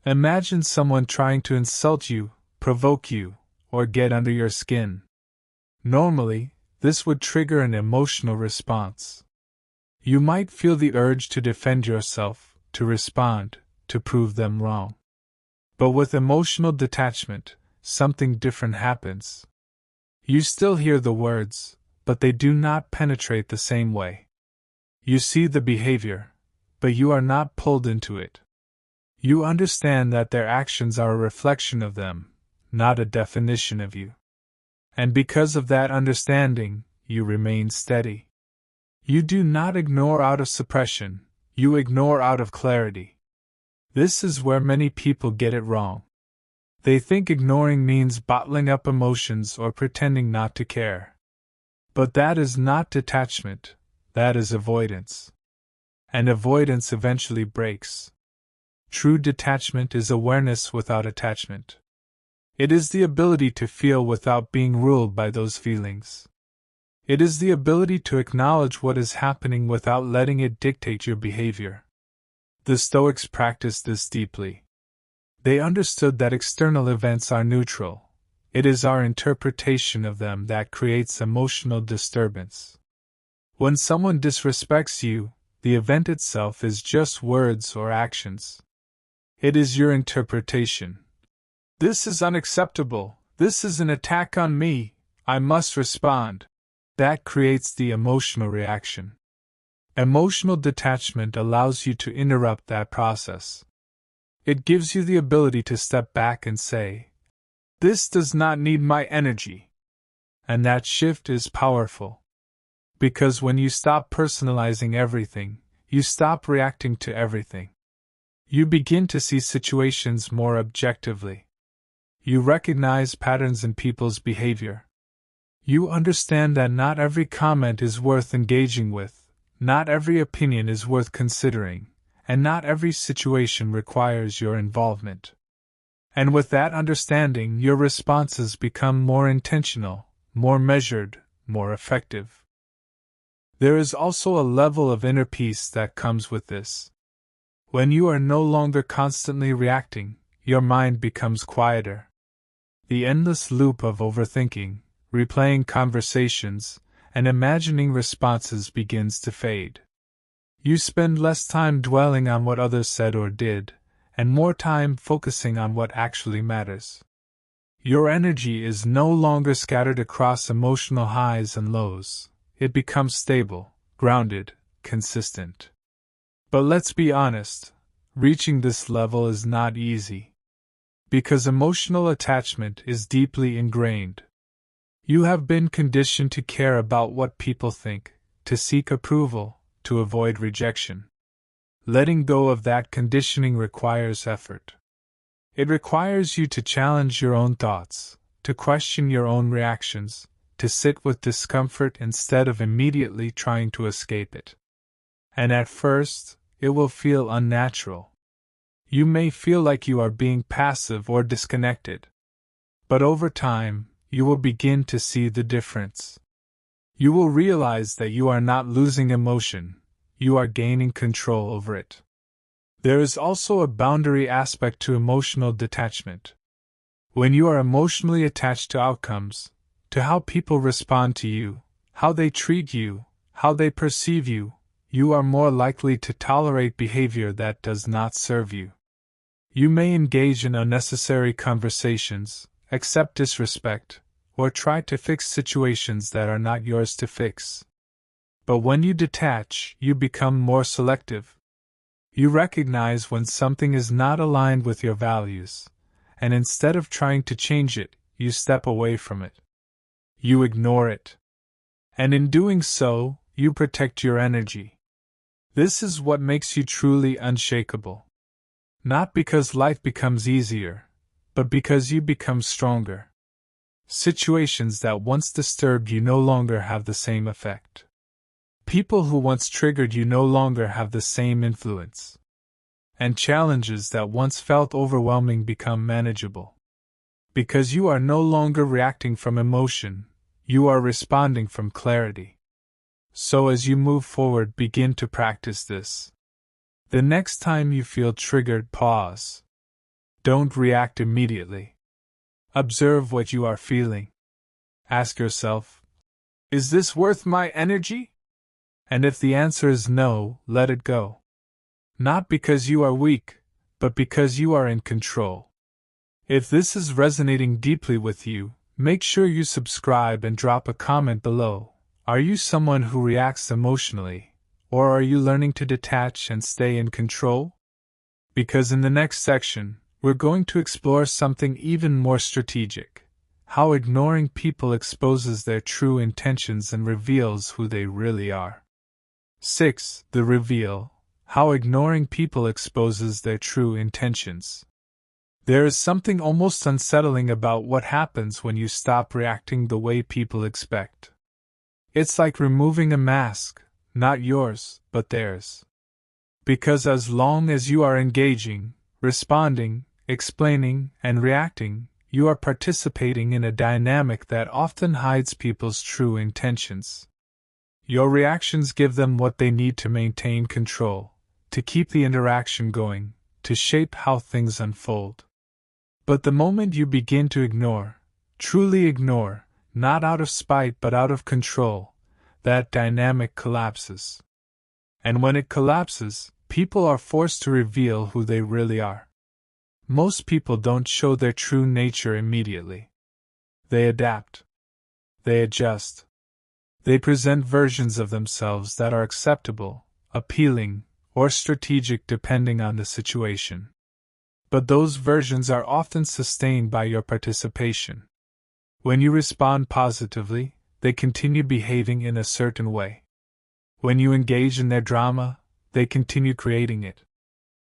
Imagine someone trying to insult you, provoke you, or get under your skin. Normally, this would trigger an emotional response. You might feel the urge to defend yourself, to respond, to prove them wrong. But with emotional detachment, something different happens. You still hear the words, but they do not penetrate the same way. You see the behavior, but you are not pulled into it. You understand that their actions are a reflection of them, not a definition of you. And because of that understanding, you remain steady. You do not ignore out of suppression, you ignore out of clarity. This is where many people get it wrong. They think ignoring means bottling up emotions or pretending not to care. But that is not detachment, that is avoidance. And avoidance eventually breaks. True detachment is awareness without attachment. It is the ability to feel without being ruled by those feelings. It is the ability to acknowledge what is happening without letting it dictate your behavior. The Stoics practiced this deeply. They understood that external events are neutral. It is our interpretation of them that creates emotional disturbance. When someone disrespects you, the event itself is just words or actions. It is your interpretation. This is unacceptable. This is an attack on me. I must respond. That creates the emotional reaction. Emotional detachment allows you to interrupt that process. It gives you the ability to step back and say, "This does not need my energy." And that shift is powerful. Because when you stop personalizing everything, you stop reacting to everything. You begin to see situations more objectively. You recognize patterns in people's behavior. You understand that not every comment is worth engaging with, not every opinion is worth considering, and not every situation requires your involvement. And with that understanding, your responses become more intentional, more measured, more effective. There is also a level of inner peace that comes with this. When you are no longer constantly reacting, your mind becomes quieter. The endless loop of overthinking, replaying conversations, and imagining responses begins to fade. You spend less time dwelling on what others said or did, and more time focusing on what actually matters. Your energy is no longer scattered across emotional highs and lows. It becomes stable, grounded, consistent. But let's be honest, reaching this level is not easy. Because emotional attachment is deeply ingrained. You have been conditioned to care about what people think, to seek approval, to avoid rejection. Letting go of that conditioning requires effort. It requires you to challenge your own thoughts, to question your own reactions, to sit with discomfort instead of immediately trying to escape it. And at first, it will feel unnatural. You may feel like you are being passive or disconnected. But over time, you will begin to see the difference. You will realize that you are not losing emotion, you are gaining control over it. There is also a boundary aspect to emotional detachment. When you are emotionally attached to outcomes, to how people respond to you, how they treat you, how they perceive you, you are more likely to tolerate behavior that does not serve you. You may engage in unnecessary conversations, accept disrespect, or try to fix situations that are not yours to fix. But when you detach, you become more selective. You recognize when something is not aligned with your values, and instead of trying to change it, you step away from it. You ignore it. And in doing so, you protect your energy. This is what makes you truly unshakable. Not because life becomes easier, but because you become stronger. Situations that once disturbed you no longer have the same effect. People who once triggered you no longer have the same influence. And challenges that once felt overwhelming become manageable. Because you are no longer reacting from emotion, you are responding from clarity. So as you move forward, begin to practice this. The next time you feel triggered, pause. Don't react immediately. Observe what you are feeling. Ask yourself, is this worth my energy? And if the answer is no, let it go. Not because you are weak, but because you are in control. If this is resonating deeply with you, make sure you subscribe and drop a comment below. Are you someone who reacts emotionally? Or are you learning to detach and stay in control? Because in the next section, we're going to explore something even more strategic. How ignoring people exposes their true intentions and reveals who they really are. 6. The reveal. How ignoring people exposes their true intentions. There is something almost unsettling about what happens when you stop reacting the way people expect. It's like removing a mask. Not yours, but theirs. Because as long as you are engaging, responding, explaining, and reacting, you are participating in a dynamic that often hides people's true intentions. Your reactions give them what they need to maintain control, to keep the interaction going, to shape how things unfold. But the moment you begin to ignore, truly ignore, not out of spite but out of control, that dynamic collapses. And when it collapses, people are forced to reveal who they really are. Most people don't show their true nature immediately. They adapt. They adjust. They present versions of themselves that are acceptable, appealing, or strategic depending on the situation. But those versions are often sustained by your participation. When you respond positively, they continue behaving in a certain way. When you engage in their drama, they continue creating it.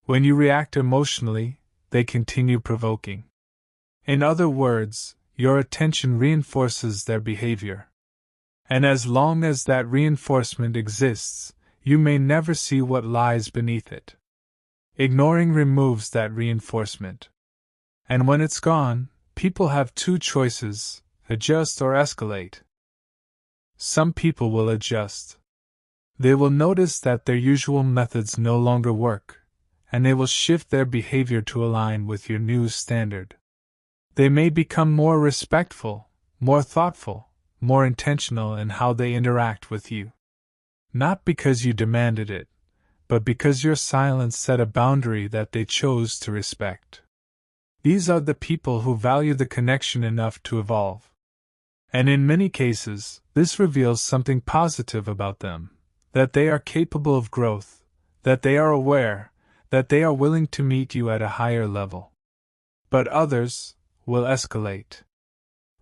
When you react emotionally, they continue provoking. In other words, your attention reinforces their behavior. And as long as that reinforcement exists, you may never see what lies beneath it. Ignoring removes that reinforcement. And when it's gone, people have two choices: adjust or escalate. Some people will adjust. They will notice that their usual methods no longer work, and they will shift their behavior to align with your new standard. They may become more respectful, more thoughtful, more intentional in how they interact with you. Not because you demanded it, but because your silence set a boundary that they chose to respect. These are the people who value the connection enough to evolve. And in many cases, this reveals something positive about them: that they are capable of growth, that they are aware, that they are willing to meet you at a higher level. But others will escalate.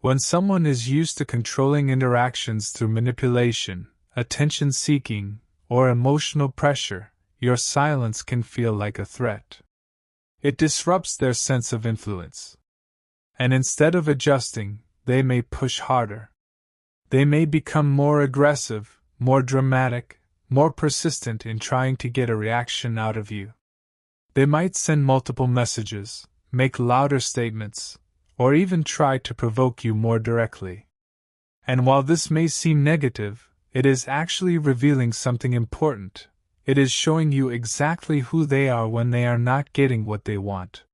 When someone is used to controlling interactions through manipulation, attention-seeking, or emotional pressure, your silence can feel like a threat. It disrupts their sense of influence. And instead of adjusting, they may push harder. They may become more aggressive, more dramatic, more persistent in trying to get a reaction out of you. They might send multiple messages, make louder statements, or even try to provoke you more directly. And while this may seem negative, it is actually revealing something important. It is showing you exactly who they are when they are not getting what they want.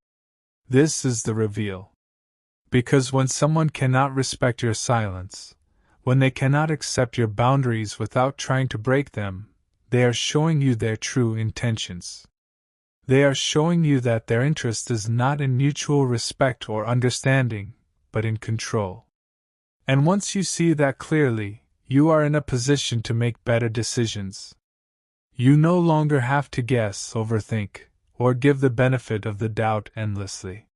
This is the reveal. Because when someone cannot respect your silence, when they cannot accept your boundaries without trying to break them, they are showing you their true intentions. They are showing you that their interest is not in mutual respect or understanding, but in control. And once you see that clearly, you are in a position to make better decisions. You no longer have to guess, overthink, or give the benefit of the doubt endlessly.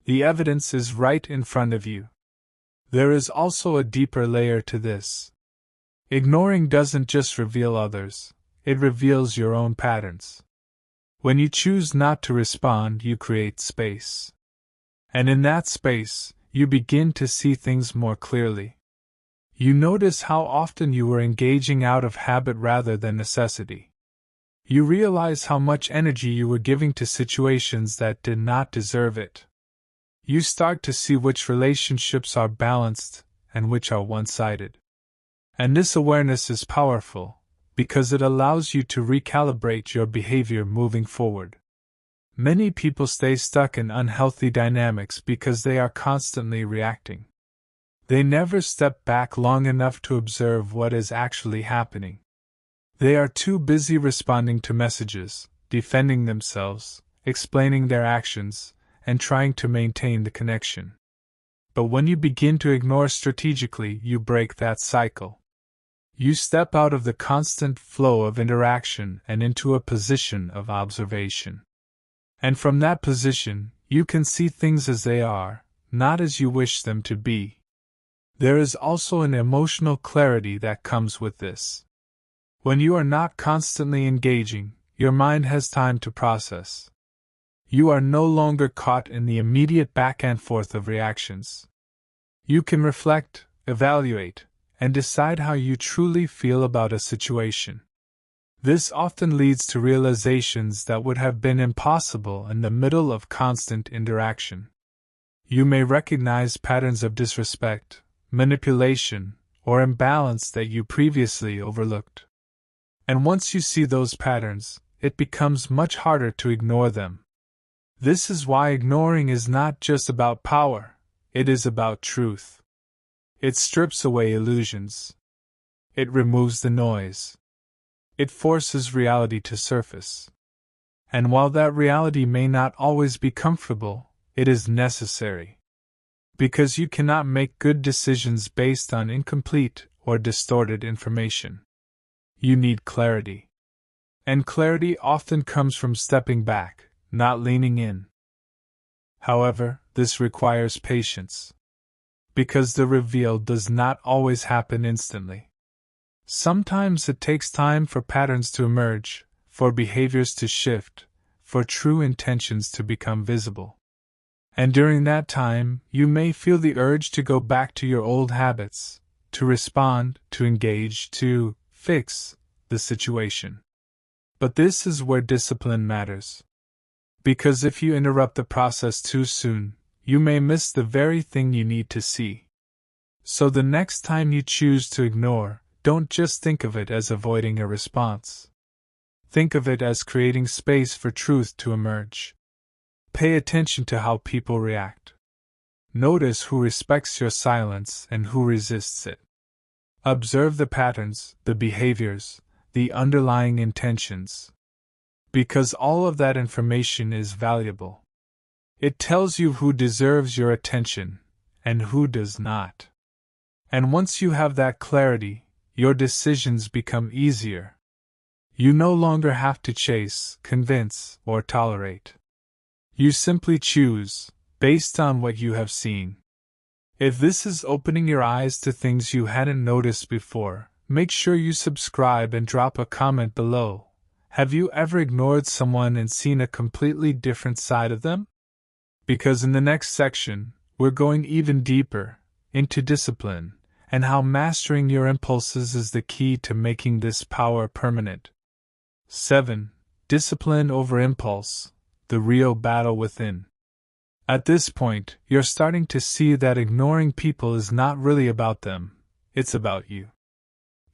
The evidence is right in front of you. There is also a deeper layer to this. Ignoring doesn't just reveal others, it reveals your own patterns. When you choose not to respond, you create space. And in that space, you begin to see things more clearly. You notice how often you were engaging out of habit rather than necessity. You realize how much energy you were giving to situations that did not deserve it. You start to see which relationships are balanced and which are one-sided. And this awareness is powerful, because it allows you to recalibrate your behavior moving forward. Many people stay stuck in unhealthy dynamics because they are constantly reacting. They never step back long enough to observe what is actually happening. They are too busy responding to messages, defending themselves, explaining their actions, and trying to maintain the connection. But when you begin to ignore strategically, you break that cycle. You step out of the constant flow of interaction and into a position of observation. And from that position, you can see things as they are, not as you wish them to be. There is also an emotional clarity that comes with this. When you are not constantly engaging, your mind has time to process. You are no longer caught in the immediate back and forth of reactions. You can reflect, evaluate, and decide how you truly feel about a situation. This often leads to realizations that would have been impossible in the middle of constant interaction. You may recognize patterns of disrespect, manipulation, or imbalance that you previously overlooked. And once you see those patterns, it becomes much harder to ignore them. This is why ignoring is not just about power, it is about truth. It strips away illusions. It removes the noise. It forces reality to surface. And while that reality may not always be comfortable, it is necessary. Because you cannot make good decisions based on incomplete or distorted information. You need clarity. And clarity often comes from stepping back, not leaning in. However, this requires patience. Because the reveal does not always happen instantly. Sometimes it takes time for patterns to emerge, for behaviors to shift, for true intentions to become visible. And during that time, you may feel the urge to go back to your old habits, to respond, to engage, to fix the situation. But this is where discipline matters. Because if you interrupt the process too soon, you may miss the very thing you need to see. So the next time you choose to ignore, don't just think of it as avoiding a response. Think of it as creating space for truth to emerge. Pay attention to how people react. Notice who respects your silence and who resists it. Observe the patterns, the behaviors, the underlying intentions. Because all of that information is valuable. It tells you who deserves your attention and who does not. And once you have that clarity, your decisions become easier. You no longer have to chase, convince, or tolerate. You simply choose, based on what you have seen. If this is opening your eyes to things you hadn't noticed before, make sure you subscribe and drop a comment below. Have you ever ignored someone and seen a completely different side of them? Because in the next section, we're going even deeper into discipline and how mastering your impulses is the key to making this power permanent. 7. Discipline over impulse. The real battle within. At this point, you're starting to see that ignoring people is not really about them, it's about you.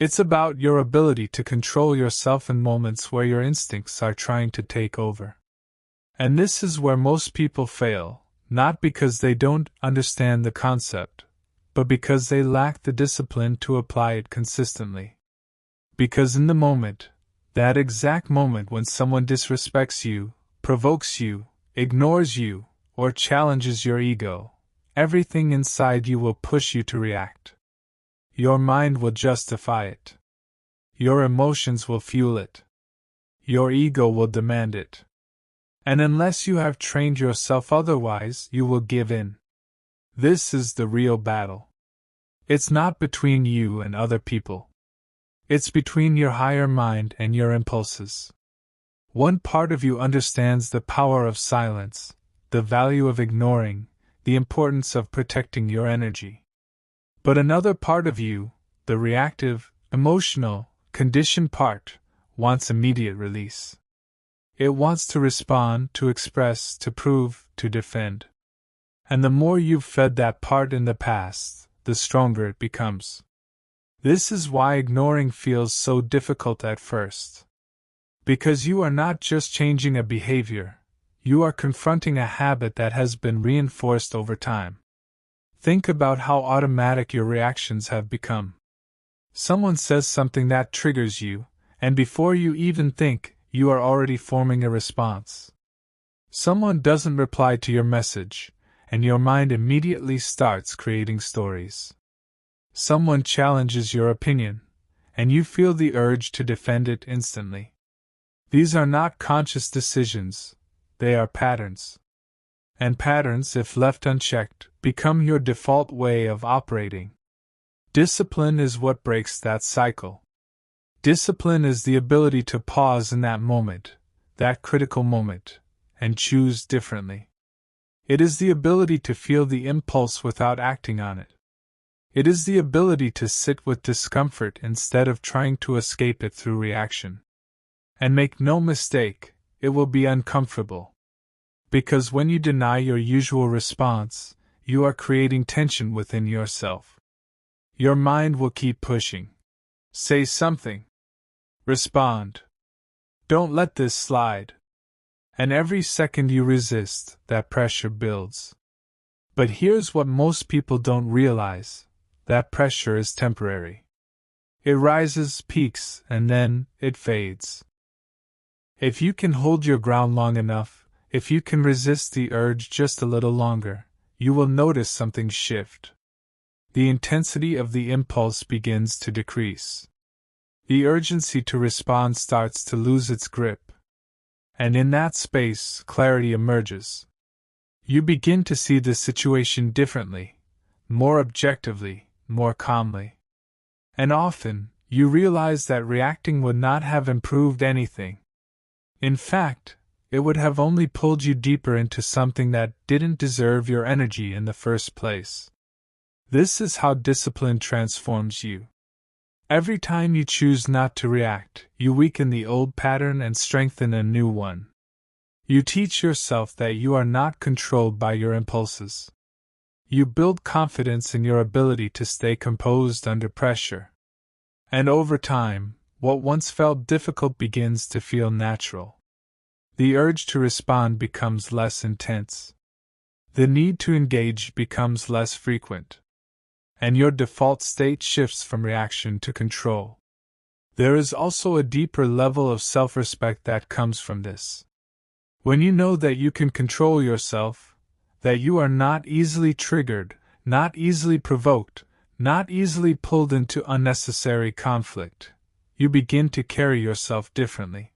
It's about your ability to control yourself in moments where your instincts are trying to take over. And this is where most people fail, not because they don't understand the concept, but because they lack the discipline to apply it consistently. Because in the moment, that exact moment when someone disrespects you, provokes you, ignores you, or challenges your ego, everything inside you will push you to react. Your mind will justify it. Your emotions will fuel it. Your ego will demand it. And unless you have trained yourself otherwise, you will give in. This is the real battle. It's not between you and other people. It's between your higher mind and your impulses. One part of you understands the power of silence, the value of ignoring, the importance of protecting your energy. But another part of you, the reactive, emotional, conditioned part, wants immediate release. It wants to respond, to express, to prove, to defend. And the more you've fed that part in the past, the stronger it becomes. This is why ignoring feels so difficult at first. Because you are not just changing a behavior, you are confronting a habit that has been reinforced over time. Think about how automatic your reactions have become. Someone says something that triggers you, and before you even think, you are already forming a response. Someone doesn't reply to your message, and your mind immediately starts creating stories. Someone challenges your opinion, and you feel the urge to defend it instantly. These are not conscious decisions, they are patterns. And patterns, if left unchecked, become your default way of operating. Discipline is what breaks that cycle. Discipline is the ability to pause in that moment, that critical moment, and choose differently. It is the ability to feel the impulse without acting on it. It is the ability to sit with discomfort instead of trying to escape it through reaction. And make no mistake, it will be uncomfortable. Because when you deny your usual response, you are creating tension within yourself. Your mind will keep pushing. Say something. Respond. Don't let this slide. And every second you resist, that pressure builds. But here's what most people don't realize. That pressure is temporary. It rises, peaks, and then it fades. If you can hold your ground long enough, if you can resist the urge just a little longer, you will notice something shift. The intensity of the impulse begins to decrease. The urgency to respond starts to lose its grip. And in that space, clarity emerges. You begin to see the situation differently, more objectively, more calmly. And often, you realize that reacting would not have improved anything. In fact, it would have only pulled you deeper into something that didn't deserve your energy in the first place. This is how discipline transforms you. Every time you choose not to react, you weaken the old pattern and strengthen a new one. You teach yourself that you are not controlled by your impulses. You build confidence in your ability to stay composed under pressure. And over time, what once felt difficult begins to feel natural. The urge to respond becomes less intense. The need to engage becomes less frequent. And your default state shifts from reaction to control. There is also a deeper level of self-respect that comes from this. When you know that you can control yourself, that you are not easily triggered, not easily provoked, not easily pulled into unnecessary conflict, you begin to carry yourself differently.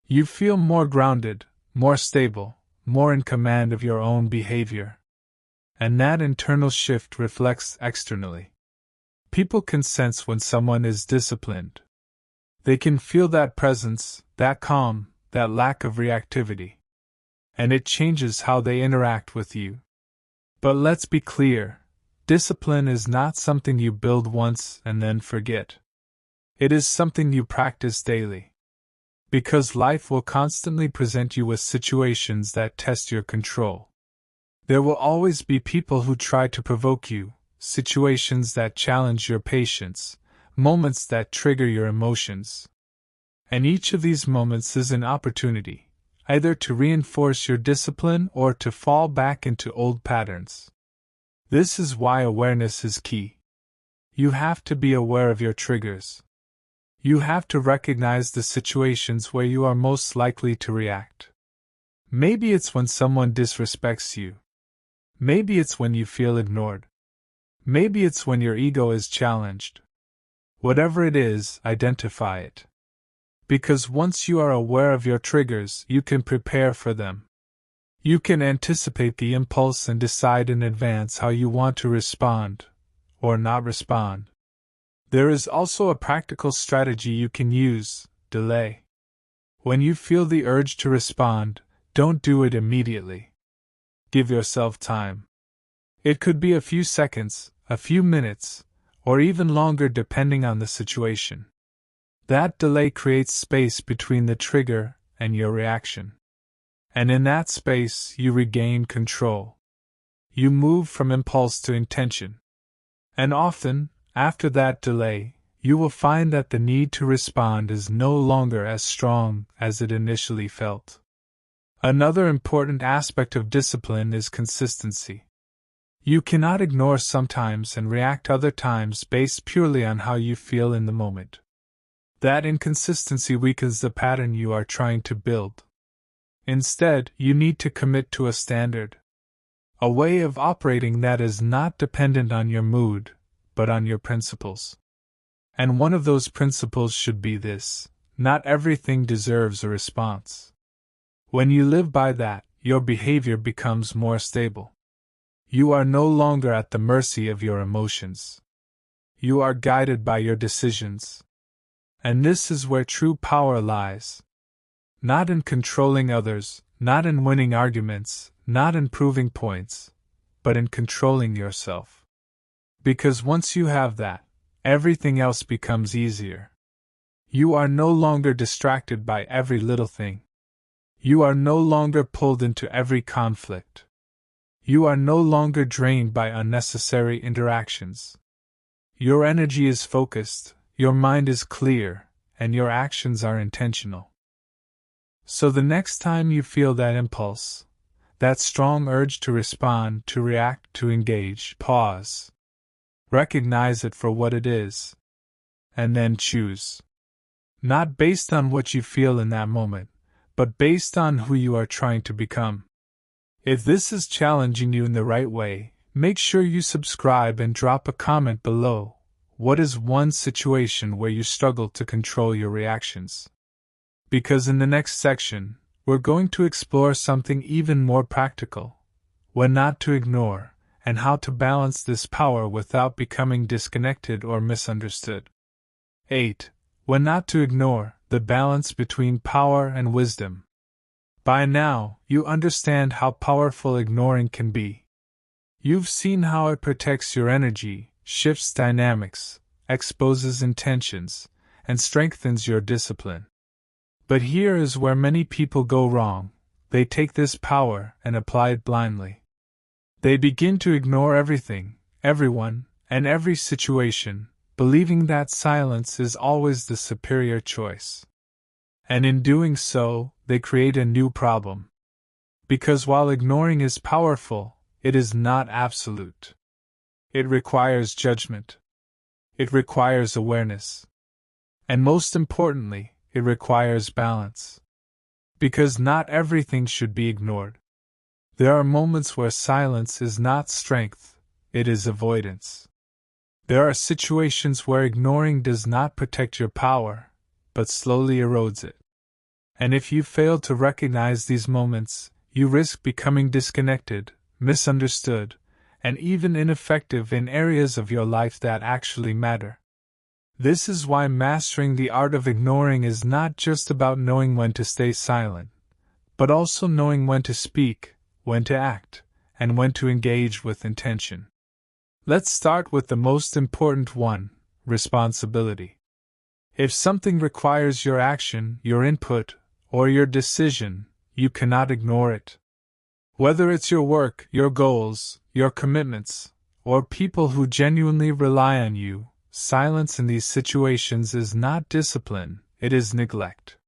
You feel more grounded, more stable, more in command of your own behavior. And that internal shift reflects externally. People can sense when someone is disciplined. They can feel that presence, that calm, that lack of reactivity. And it changes how they interact with you. But let's be clear, discipline is not something you build once and then forget. It is something you practice daily. Because life will constantly present you with situations that test your control. There will always be people who try to provoke you, situations that challenge your patience, moments that trigger your emotions. And each of these moments is an opportunity, either to reinforce your discipline or to fall back into old patterns. This is why awareness is key. You have to be aware of your triggers. You have to recognize the situations where you are most likely to react. Maybe it's when someone disrespects you. Maybe it's when you feel ignored. Maybe it's when your ego is challenged. Whatever it is, identify it. Because once you are aware of your triggers, you can prepare for them. You can anticipate the impulse and decide in advance how you want to respond, or not respond. There is also a practical strategy you can use: delay. When you feel the urge to respond, don't do it immediately. Give yourself time. It could be a few seconds, a few minutes, or even longer depending on the situation. That delay creates space between the trigger and your reaction. And in that space, you regain control. You move from impulse to intention. And often, after that delay, you will find that the need to respond is no longer as strong as it initially felt. Another important aspect of discipline is consistency. You cannot ignore sometimes and react other times based purely on how you feel in the moment. That inconsistency weakens the pattern you are trying to build. Instead, you need to commit to a standard. A way of operating that is not dependent on your mood, but on your principles. And one of those principles should be this: not everything deserves a response. When you live by that, your behavior becomes more stable. You are no longer at the mercy of your emotions. You are guided by your decisions. And this is where true power lies. Not in controlling others, not in winning arguments, not in proving points, but in controlling yourself. Because once you have that, everything else becomes easier. You are no longer distracted by every little thing. You are no longer pulled into every conflict. You are no longer drained by unnecessary interactions. Your energy is focused, your mind is clear, and your actions are intentional. So the next time you feel that impulse, that strong urge to respond, to react, to engage, pause. Recognize it for what it is. And then choose. Not based on what you feel in that moment, but based on who you are trying to become. If this is challenging you in the right way, make sure you subscribe and drop a comment below. What is one situation where you struggle to control your reactions? Because in the next section, we're going to explore something even more practical: when not to ignore, and how to balance this power without becoming disconnected or misunderstood. 8. When not to ignore, the balance between power and wisdom. By now, you understand how powerful ignoring can be. You've seen how it protects your energy, shifts dynamics, exposes intentions, and strengthens your discipline. But here is where many people go wrong. They take this power and apply it blindly. They begin to ignore everything, everyone, and every situation, believing that silence is always the superior choice. And in doing so, they create a new problem. Because while ignoring is powerful, it is not absolute. It requires judgment. It requires awareness. And most importantly, it requires balance. Because not everything should be ignored. There are moments where silence is not strength, it is avoidance. There are situations where ignoring does not protect your power, but slowly erodes it. And if you fail to recognize these moments, you risk becoming disconnected, misunderstood, and even ineffective in areas of your life that actually matter. This is why mastering the art of ignoring is not just about knowing when to stay silent, but also knowing when to speak, when to act, and when to engage with intention. Let's start with the most important one, responsibility. If something requires your action, your input, or your decision, you cannot ignore it. Whether it's your work, your goals, your commitments, or people who genuinely rely on you, silence in these situations is not discipline, it is neglect.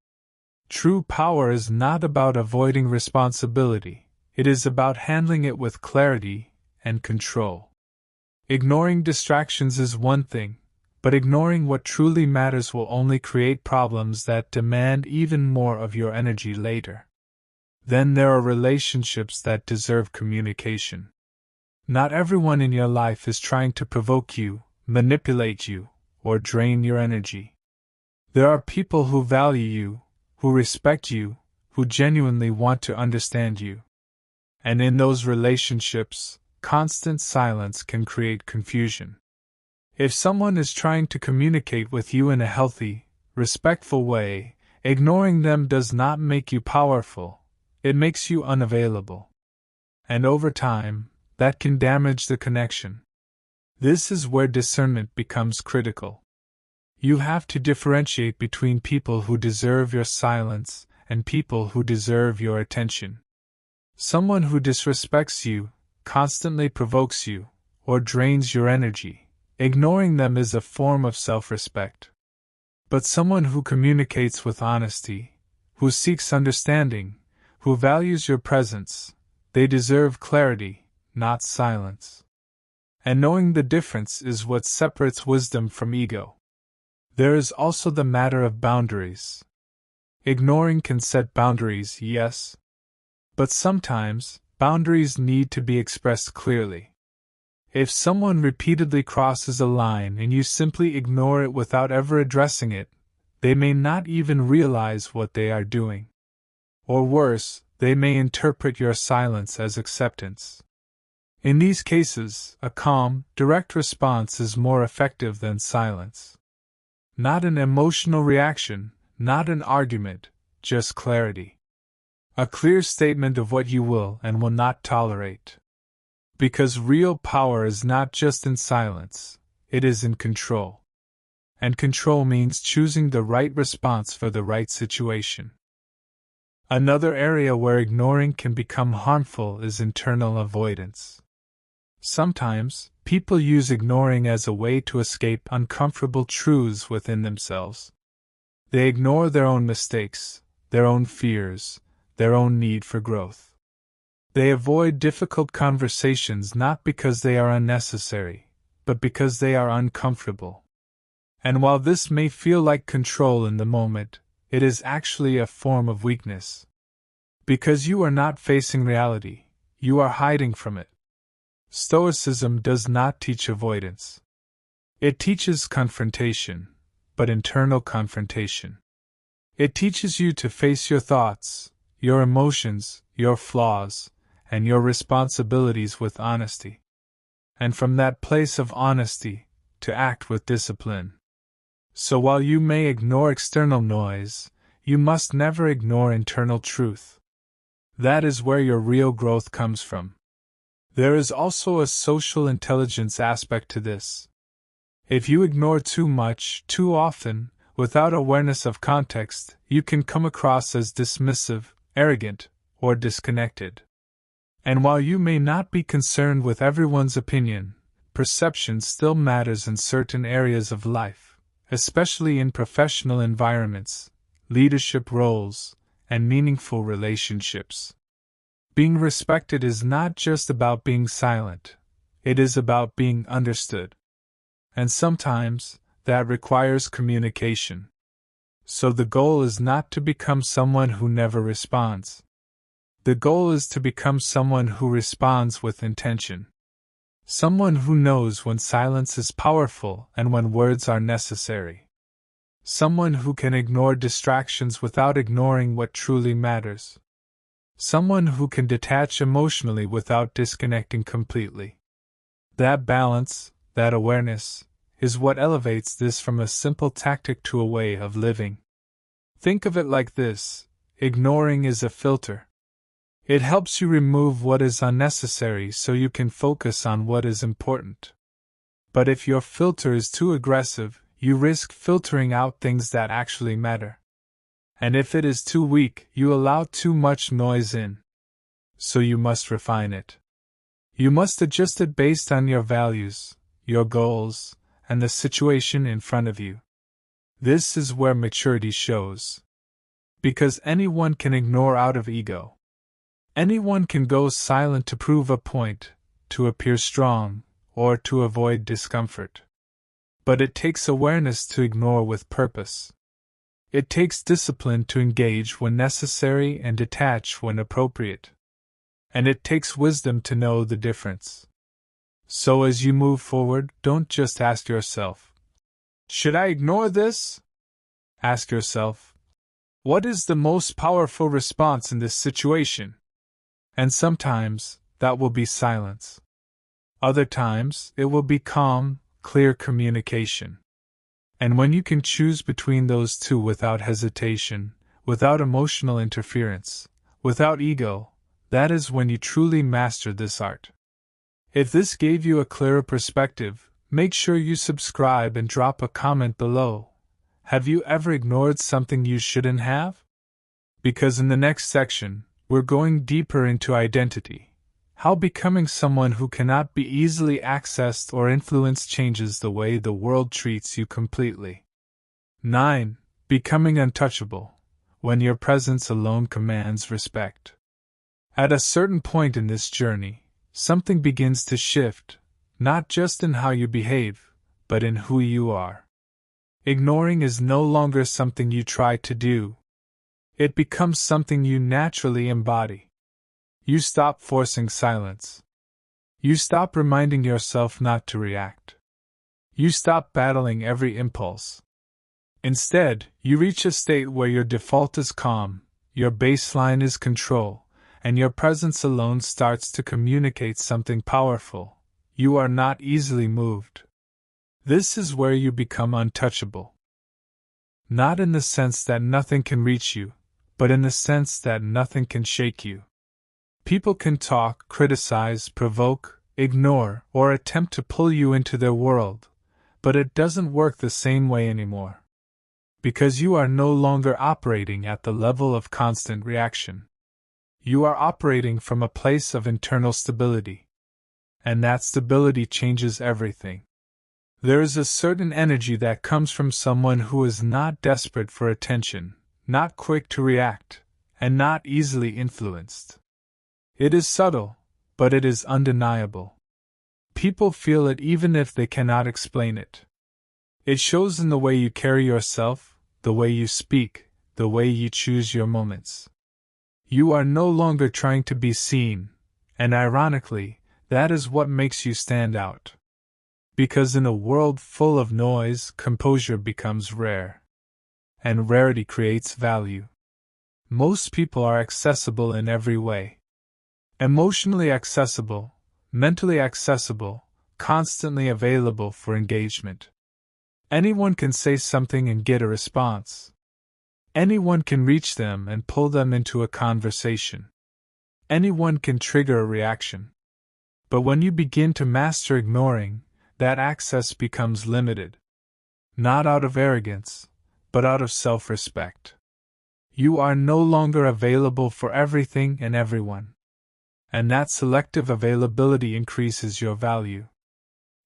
True power is not about avoiding responsibility, it is about handling it with clarity and control. Ignoring distractions is one thing, but ignoring what truly matters will only create problems that demand even more of your energy later. Then there are relationships that deserve communication. Not everyone in your life is trying to provoke you, manipulate you, or drain your energy. There are people who value you, who respect you, who genuinely want to understand you. And in those relationships, constant silence can create confusion. If someone is trying to communicate with you in a healthy, respectful way, ignoring them does not make you powerful, it makes you unavailable. And over time, that can damage the connection. This is where discernment becomes critical. You have to differentiate between people who deserve your silence and people who deserve your attention. Someone who disrespects you, constantly provokes you, or drains your energy, ignoring them is a form of self-respect. But someone who communicates with honesty, who seeks understanding, who values your presence, they deserve clarity, not silence. And knowing the difference is what separates wisdom from ego. There is also the matter of boundaries. Ignoring can set boundaries, yes. But sometimes, boundaries need to be expressed clearly. If someone repeatedly crosses a line and you simply ignore it without ever addressing it, they may not even realize what they are doing. Or worse, they may interpret your silence as acceptance. In these cases, a calm, direct response is more effective than silence. Not an emotional reaction, not an argument, just clarity. A clear statement of what you will and will not tolerate. Because real power is not just in silence, it is in control. And control means choosing the right response for the right situation. Another area where ignoring can become harmful is internal avoidance. Sometimes, people use ignoring as a way to escape uncomfortable truths within themselves. They ignore their own mistakes, their own fears, their own need for growth. They avoid difficult conversations not because they are unnecessary, but because they are uncomfortable. And while this may feel like control in the moment, it is actually a form of weakness. Because you are not facing reality, you are hiding from it. Stoicism does not teach avoidance. It teaches confrontation, but internal confrontation. It teaches you to face your thoughts, your emotions, your flaws, and your responsibilities with honesty. And from that place of honesty, to act with discipline. So while you may ignore external noise, you must never ignore internal truth. That is where your real growth comes from. There is also a social intelligence aspect to this. If you ignore too much, too often, without awareness of context, you can come across as dismissive, arrogant, or disconnected. And while you may not be concerned with everyone's opinion, perception still matters in certain areas of life, especially in professional environments, leadership roles, and meaningful relationships. Being respected is not just about being silent, it is about being understood. And sometimes, that requires communication. So the goal is not to become someone who never responds. The goal is to become someone who responds with intention. Someone who knows when silence is powerful and when words are necessary. Someone who can ignore distractions without ignoring what truly matters. Someone who can detach emotionally without disconnecting completely. That balance, that awareness, is what elevates this from a simple tactic to a way of living. Think of it like this: ignoring is a filter. It helps you remove what is unnecessary so you can focus on what is important. But if your filter is too aggressive, you risk filtering out things that actually matter. And if it is too weak, you allow too much noise in. So you must refine it. You must adjust it based on your values, your goals, and the situation in front of you. This is where maturity shows. Because anyone can ignore out of ego. Anyone can go silent to prove a point, to appear strong, or to avoid discomfort. But it takes awareness to ignore with purpose. It takes discipline to engage when necessary and detach when appropriate. And it takes wisdom to know the difference. So as you move forward, don't just ask yourself, "Should I ignore this?" Ask yourself, "What is the most powerful response in this situation?" And sometimes, that will be silence. Other times, it will be calm, clear communication. And when you can choose between those two without hesitation, without emotional interference, without ego, that is when you truly master this art. If this gave you a clearer perspective, make sure you subscribe and drop a comment below. Have you ever ignored something you shouldn't have? Because in the next section, we're going deeper into identity. How becoming someone who cannot be easily accessed or influenced changes the way the world treats you completely. 9. Becoming untouchable, when your presence alone commands respect. At a certain point in this journey, something begins to shift, not just in how you behave, but in who you are. Ignoring is no longer something you try to do. It becomes something you naturally embody. You stop forcing silence. You stop reminding yourself not to react. You stop battling every impulse. Instead, you reach a state where your default is calm, your baseline is control, and your presence alone starts to communicate something powerful. You are not easily moved. This is where you become untouchable. Not in the sense that nothing can reach you, but in the sense that nothing can shake you. People can talk, criticize, provoke, ignore, or attempt to pull you into their world, but it doesn't work the same way anymore. Because you are no longer operating at the level of constant reaction. You are operating from a place of internal stability. And that stability changes everything. There is a certain energy that comes from someone who is not desperate for attention, not quick to react, and not easily influenced. It is subtle, but it is undeniable. People feel it even if they cannot explain it. It shows in the way you carry yourself, the way you speak, the way you choose your moments. You are no longer trying to be seen, and ironically, that is what makes you stand out. Because in a world full of noise, composure becomes rare. And rarity creates value. Most people are accessible in every way. Emotionally accessible, mentally accessible, constantly available for engagement. Anyone can say something and get a response. Anyone can reach them and pull them into a conversation. Anyone can trigger a reaction. But when you begin to master ignoring, that access becomes limited. Not out of arrogance, but out of self-respect. You are no longer available for everything and everyone. And that selective availability increases your value.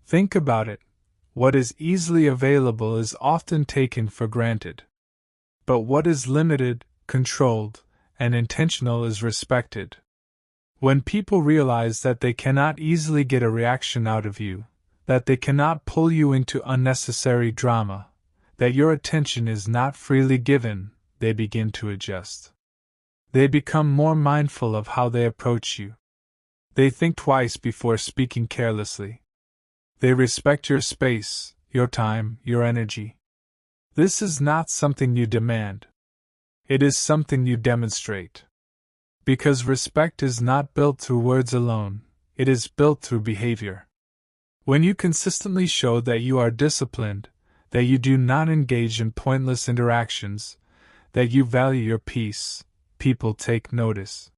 Think about it. What is easily available is often taken for granted. But what is limited, controlled, and intentional is respected. When people realize that they cannot easily get a reaction out of you, that they cannot pull you into unnecessary drama, that your attention is not freely given, they begin to adjust. They become more mindful of how they approach you. They think twice before speaking carelessly. They respect your space, your time, your energy. This is not something you demand. It is something you demonstrate. Because respect is not built through words alone, it is built through behavior. When you consistently show that you are disciplined, that you do not engage in pointless interactions, that you value your peace, people take notice.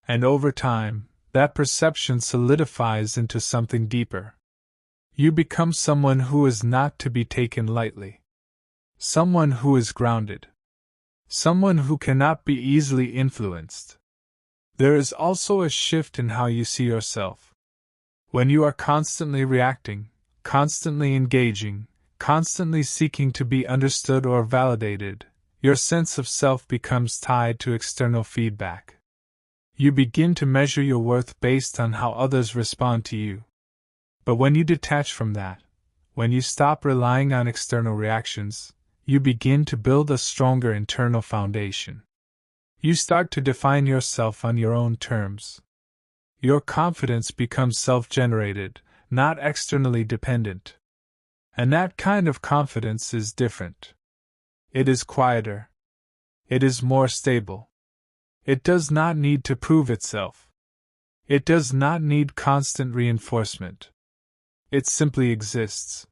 And over time, that perception solidifies into something deeper. You become someone who is not to be taken lightly. Someone who is grounded. Someone who cannot be easily influenced. There is also a shift in how you see yourself. When you are constantly reacting, constantly engaging, constantly seeking to be understood or validated, your sense of self becomes tied to external feedback. You begin to measure your worth based on how others respond to you. But when you detach from that, when you stop relying on external reactions, you begin to build a stronger internal foundation. You start to define yourself on your own terms. Your confidence becomes self-generated, not externally dependent. And that kind of confidence is different. It is quieter. It is more stable. It does not need to prove itself. It does not need constant reinforcement. It simply exists.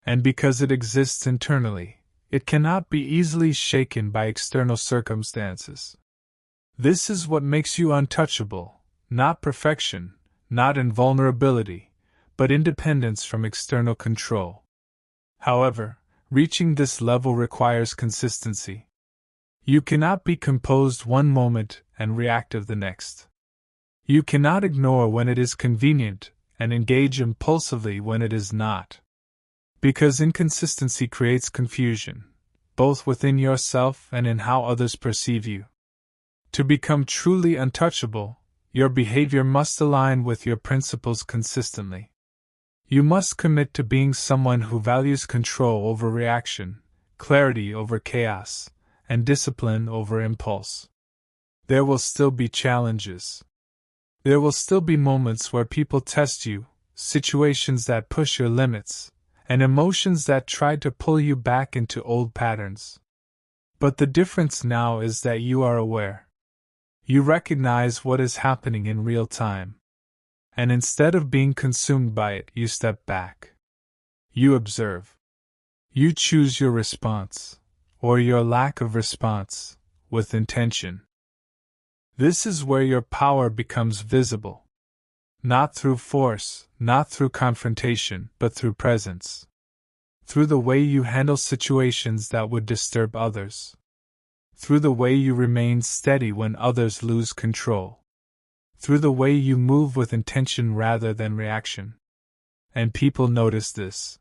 And because it exists internally, it cannot be easily shaken by external circumstances. This is what makes you untouchable, not perfection, not invulnerability, but independence from external control. However, reaching this level requires consistency. You cannot be composed one moment and reactive the next. You cannot ignore when it is convenient and engage impulsively when it is not. Because inconsistency creates confusion, both within yourself and in how others perceive you. To become truly untouchable, your behavior must align with your principles consistently. You must commit to being someone who values control over reaction, clarity over chaos, and discipline over impulse. There will still be challenges. There will still be moments where people test you, situations that push your limits, and emotions that try to pull you back into old patterns. But the difference now is that you are aware. You recognize what is happening in real time. And instead of being consumed by it, you step back. You observe. You choose your response, or your lack of response, with intention. This is where your power becomes visible. Not through force, not through confrontation, but through presence. Through the way you handle situations that would disturb others. Through the way you remain steady when others lose control. Through the way you move with intention rather than reaction. And people notice this.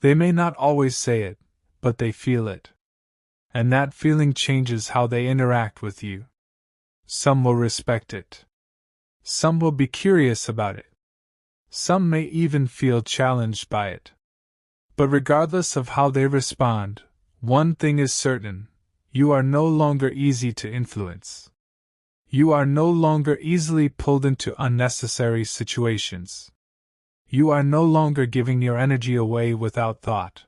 They may not always say it, but they feel it. And that feeling changes how they interact with you. Some will respect it. Some will be curious about it. Some may even feel challenged by it. But regardless of how they respond, one thing is certain: you are no longer easy to influence. You are no longer easily pulled into unnecessary situations. You are no longer giving your energy away without thought.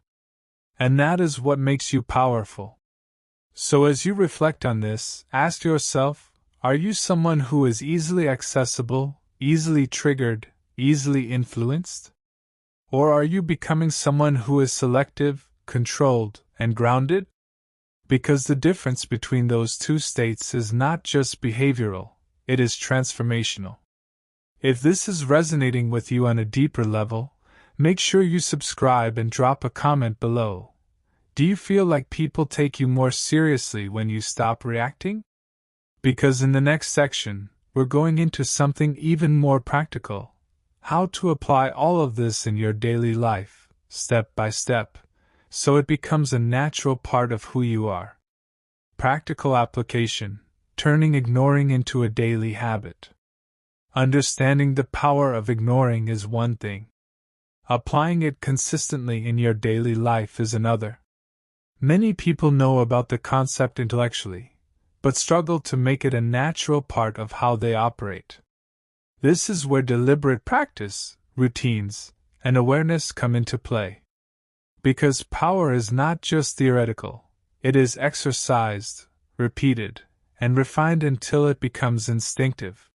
And that is what makes you powerful. So as you reflect on this, ask yourself, are you someone who is easily accessible, easily triggered, easily influenced? Or are you becoming someone who is selective, controlled, and grounded? Because the difference between those two states is not just behavioral, it is transformational. If this is resonating with you on a deeper level, make sure you subscribe and drop a comment below. Do you feel like people take you more seriously when you stop reacting? Because in the next section, we're going into something even more practical: how to apply all of this in your daily life, step by step, so it becomes a natural part of who you are. Practical application: turning ignoring into a daily habit. Understanding the power of ignoring is one thing. Applying it consistently in your daily life is another. Many people know about the concept intellectually, but struggle to make it a natural part of how they operate. This is where deliberate practice, routines, and awareness come into play. Because power is not just theoretical, it is exercised, repeated, and refined until it becomes instinctive.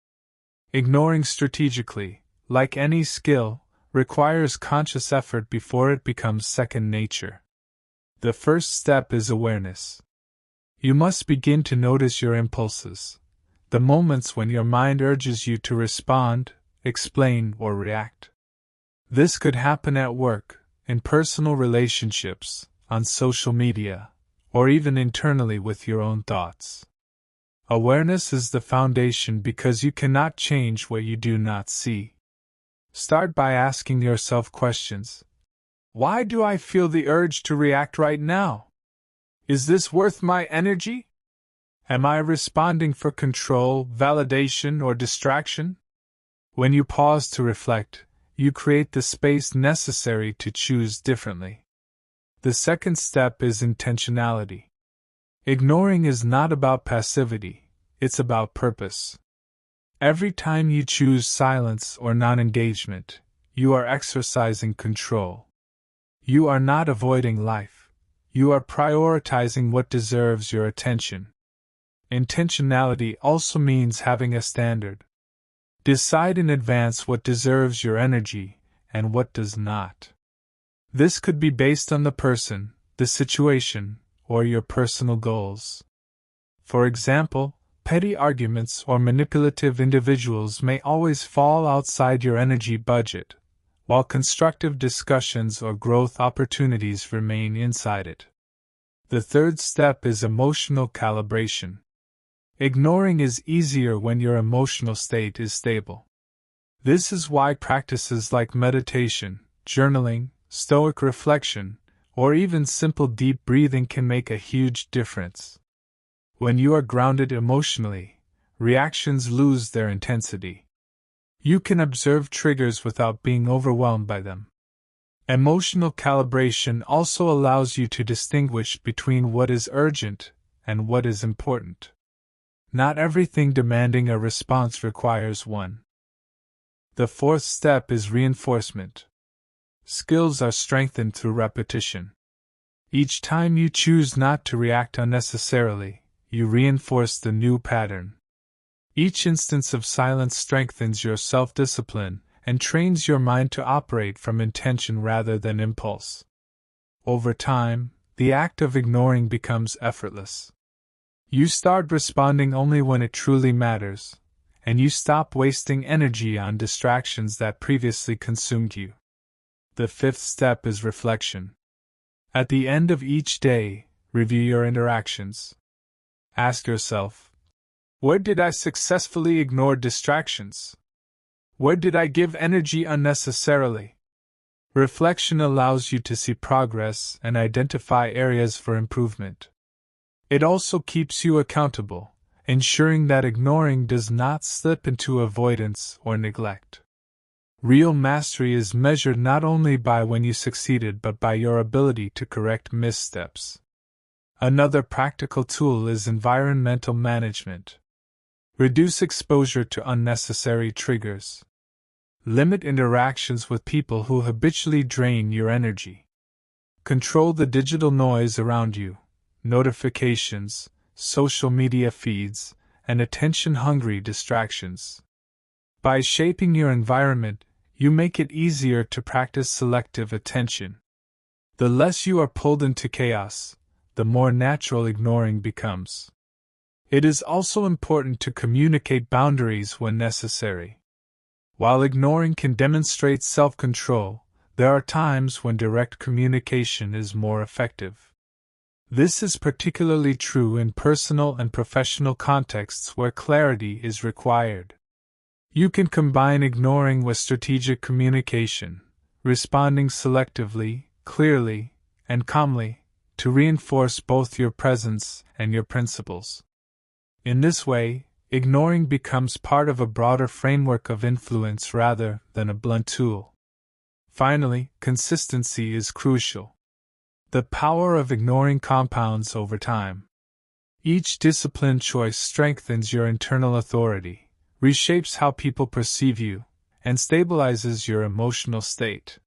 Ignoring strategically, like any skill, requires conscious effort before it becomes second nature. The first step is awareness. You must begin to notice your impulses, the moments when your mind urges you to respond, explain, or react. This could happen at work, in personal relationships, on social media, or even internally with your own thoughts. Awareness is the foundation because you cannot change what you do not see. Start by asking yourself questions. Why do I feel the urge to react right now? Is this worth my energy? Am I responding for control, validation, or distraction? When you pause to reflect, you create the space necessary to choose differently. The second step is intentionality. Ignoring is not about passivity, it's about purpose. Every time you choose silence or non-engagement, you are exercising control. You are not avoiding life. You are prioritizing what deserves your attention. Intentionality also means having a standard. Decide in advance what deserves your energy and what does not. This could be based on the person, the situation, or your personal goals. For example, petty arguments or manipulative individuals may always fall outside your energy budget, while constructive discussions or growth opportunities remain inside it. The third step is emotional calibration. Ignoring is easier when your emotional state is stable. This is why practices like meditation, journaling, stoic reflection, or even simple deep breathing can make a huge difference. When you are grounded emotionally, reactions lose their intensity. You can observe triggers without being overwhelmed by them. Emotional calibration also allows you to distinguish between what is urgent and what is important. Not everything demanding a response requires one. The fourth step is reinforcement. Skills are strengthened through repetition. Each time you choose not to react unnecessarily, you reinforce the new pattern. Each instance of silence strengthens your self-discipline and trains your mind to operate from intention rather than impulse. Over time, the act of ignoring becomes effortless. You start responding only when it truly matters, and you stop wasting energy on distractions that previously consumed you. The fifth step is reflection. At the end of each day, review your interactions. Ask yourself, where did I successfully ignore distractions? Where did I give energy unnecessarily? Reflection allows you to see progress and identify areas for improvement. It also keeps you accountable, ensuring that ignoring does not slip into avoidance or neglect. Real mastery is measured not only by when you succeeded but by your ability to correct missteps. Another practical tool is environmental management. Reduce exposure to unnecessary triggers. Limit interactions with people who habitually drain your energy. Control the digital noise around you, notifications, social media feeds, and attention-hungry distractions. By shaping your environment, you make it easier to practice selective attention. The less you are pulled into chaos, the more natural ignoring becomes. It is also important to communicate boundaries when necessary. While ignoring can demonstrate self-control, there are times when direct communication is more effective. This is particularly true in personal and professional contexts where clarity is required. You can combine ignoring with strategic communication, responding selectively, clearly, and calmly, to reinforce both your presence and your principles. In this way, ignoring becomes part of a broader framework of influence rather than a blunt tool. Finally, consistency is crucial. The power of ignoring compounds over time. Each disciplined choice strengthens your internal authority, reshapes how people perceive you, and stabilizes your emotional state.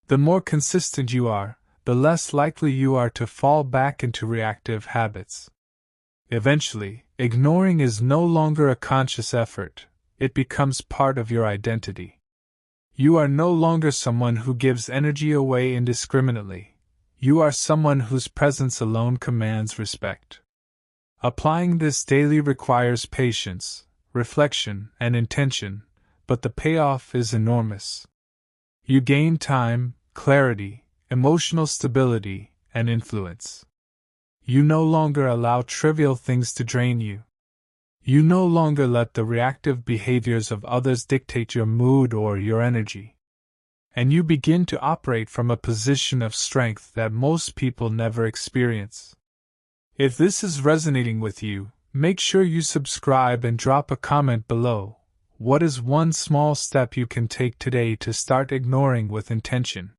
The more consistent you are, the less likely you are to fall back into reactive habits. Eventually, ignoring is no longer a conscious effort, it becomes part of your identity. You are no longer someone who gives energy away indiscriminately. You are someone whose presence alone commands respect. Applying this daily requires patience, reflection, and intention, but the payoff is enormous. You gain time, clarity, emotional stability, and influence. You no longer allow trivial things to drain you. You no longer let the reactive behaviors of others dictate your mood or your energy. And you begin to operate from a position of strength that most people never experience. If this is resonating with you, make sure you subscribe and drop a comment below. What is one small step you can take today to start ignoring with intention?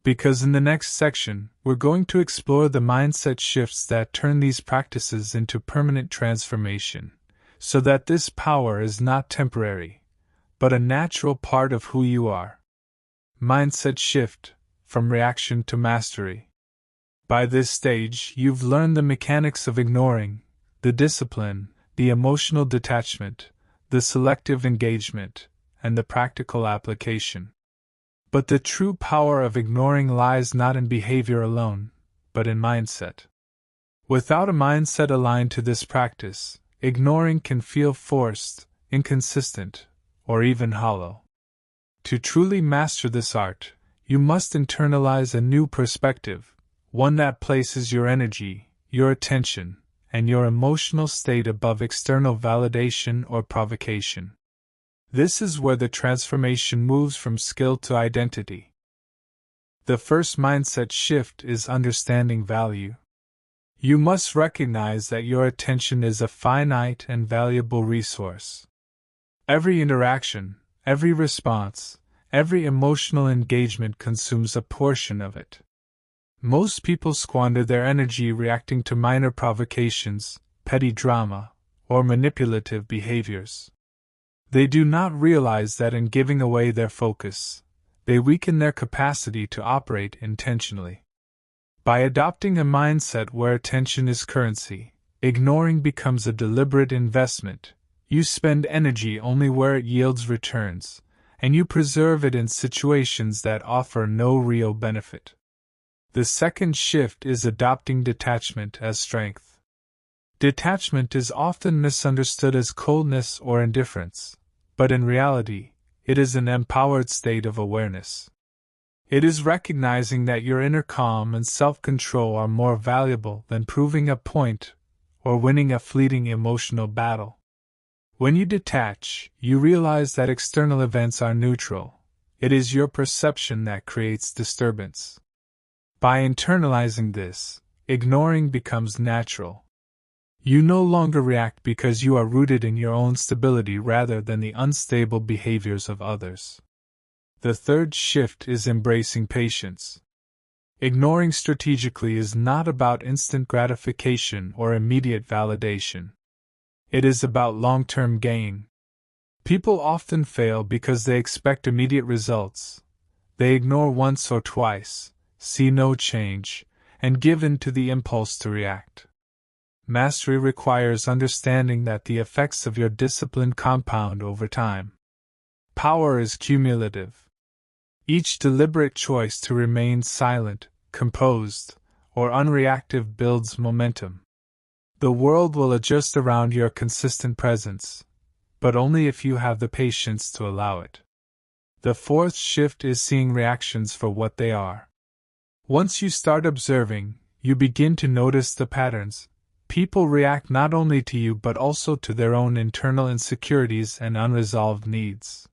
Because in the next section, we're going to explore the mindset shifts that turn these practices into permanent transformation, so that this power is not temporary, but a natural part of who you are. Mindset shift, from reaction to mastery. By this stage, you've learned the mechanics of ignoring, the discipline, the emotional detachment, the selective engagement, and the practical application. But the true power of ignoring lies not in behavior alone, but in mindset. Without a mindset aligned to this practice, ignoring can feel forced, inconsistent, or even hollow. To truly master this art, you must internalize a new perspective, one that places your energy, your attention, and your emotional state above external validation or provocation. This is where the transformation moves from skill to identity. The first mindset shift is understanding value. You must recognize that your attention is a finite and valuable resource. Every interaction, every response, every emotional engagement consumes a portion of it. Most people squander their energy reacting to minor provocations, petty drama, or manipulative behaviors. They do not realize that in giving away their focus, they weaken their capacity to operate intentionally. By adopting a mindset where attention is currency, ignoring becomes a deliberate investment. You spend energy only where it yields returns, and you preserve it in situations that offer no real benefit. The second shift is adopting detachment as strength. Detachment is often misunderstood as coldness or indifference, but in reality, it is an empowered state of awareness. It is recognizing that your inner calm and self-control are more valuable than proving a point or winning a fleeting emotional battle. When you detach, you realize that external events are neutral. It is your perception that creates disturbance. By internalizing this, ignoring becomes natural. You no longer react because you are rooted in your own stability rather than the unstable behaviors of others. The third shift is embracing patience. Ignoring strategically is not about instant gratification or immediate validation. It is about long-term gain. People often fail because they expect immediate results. They ignore once or twice, see no change, and give in to the impulse to react. Mastery requires understanding that the effects of your discipline compound over time. Power is cumulative. Each deliberate choice to remain silent, composed, or unreactive builds momentum. The world will adjust around your consistent presence, but only if you have the patience to allow it. The fourth shift is seeing reactions for what they are. Once you start observing, you begin to notice the patterns. People react not only to you but also to their own internal insecurities and unresolved needs.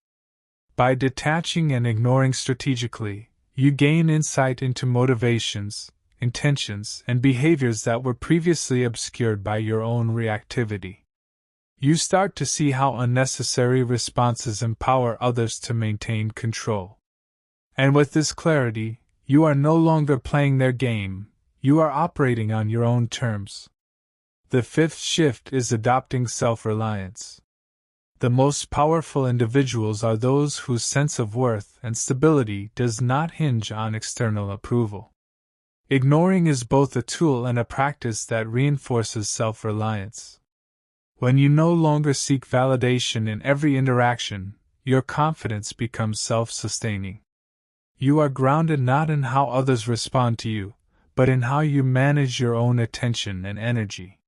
By detaching and ignoring strategically, you gain insight into motivations, intentions, and behaviors that were previously obscured by your own reactivity. You start to see how unnecessary responses empower others to maintain control. And with this clarity, you are no longer playing their game, you are operating on your own terms. The fifth shift is adopting self-reliance. The most powerful individuals are those whose sense of worth and stability does not hinge on external approval. Ignoring is both a tool and a practice that reinforces self-reliance. When you no longer seek validation in every interaction, your confidence becomes self-sustaining. You are grounded not in how others respond to you, but in how you manage your own attention and energy.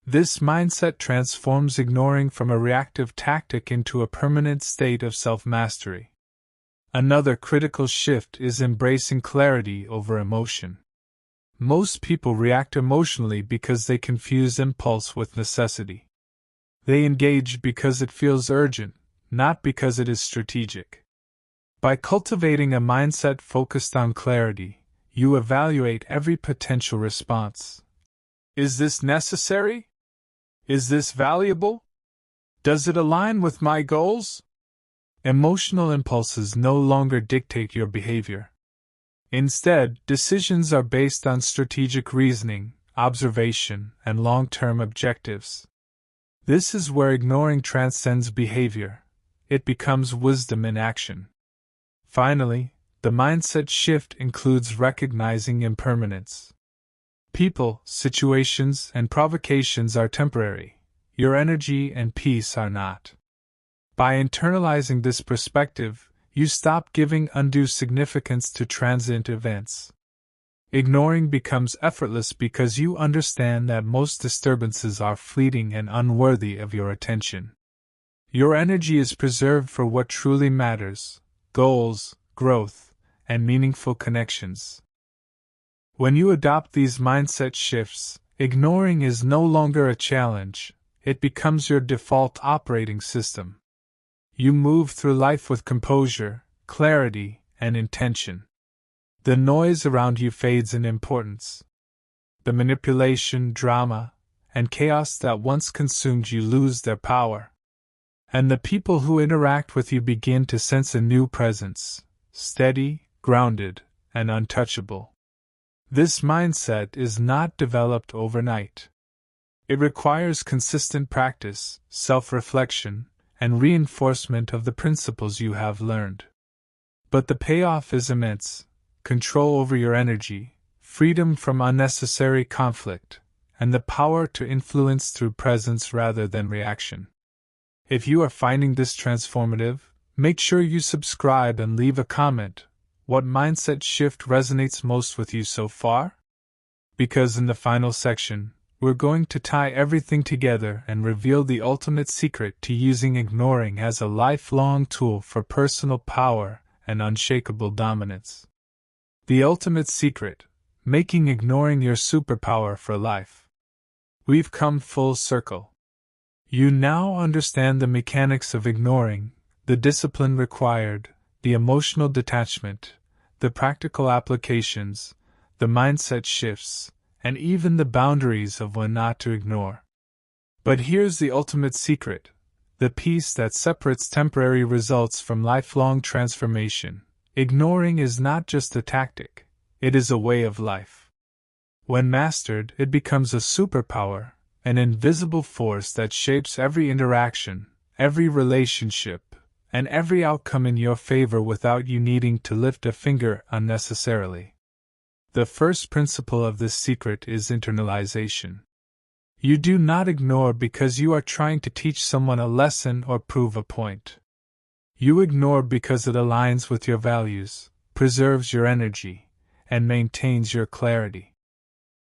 This mindset transforms ignoring from a reactive tactic into a permanent state of self-mastery. Another critical shift is embracing clarity over emotion. Most people react emotionally because they confuse impulse with necessity. They engage because it feels urgent, not because it is strategic. By cultivating a mindset focused on clarity, you evaluate every potential response. Is this necessary? Is this valuable? Does it align with my goals? Emotional impulses no longer dictate your behavior. Instead, decisions are based on strategic reasoning, observation, and long-term objectives. This is where ignoring transcends behavior. It becomes wisdom in action. Finally, the mindset shift includes recognizing impermanence. People, situations, and provocations are temporary. Your energy and peace are not. By internalizing this perspective, you stop giving undue significance to transient events. Ignoring becomes effortless because you understand that most disturbances are fleeting and unworthy of your attention. Your energy is preserved for what truly matters: goals, growth, and meaningful connections. When you adopt these mindset shifts, ignoring is no longer a challenge, it becomes your default operating system. You move through life with composure, clarity, and intention. The noise around you fades in importance. The manipulation, drama, and chaos that once consumed you lose their power. And the people who interact with you begin to sense a new presence, steady, grounded, and untouchable. This mindset is not developed overnight. It requires consistent practice, self-reflection, and reinforcement of the principles you have learned. But the payoff is immense: control over your energy, freedom from unnecessary conflict, and the power to influence through presence rather than reaction. If you are finding this transformative, make sure you subscribe and leave a comment. What mindset shift resonates most with you so far? Because in the final section, we're going to tie everything together and reveal the ultimate secret to using ignoring as a lifelong tool for personal power and unshakable dominance. The ultimate secret: making ignoring your superpower for life. We've come full circle. You now understand the mechanics of ignoring, the discipline required, the emotional detachment, the practical applications, the mindset shifts, and even the boundaries of when not to ignore. But here's the ultimate secret: the piece that separates temporary results from lifelong transformation. Ignoring is not just a tactic, it is a way of life. When mastered, it becomes a superpower, an invisible force that shapes every interaction, every relationship, and every outcome in your favor without you needing to lift a finger unnecessarily. The first principle of this secret is internalization. You do not ignore because you are trying to teach someone a lesson or prove a point. You ignore because it aligns with your values, preserves your energy, and maintains your clarity.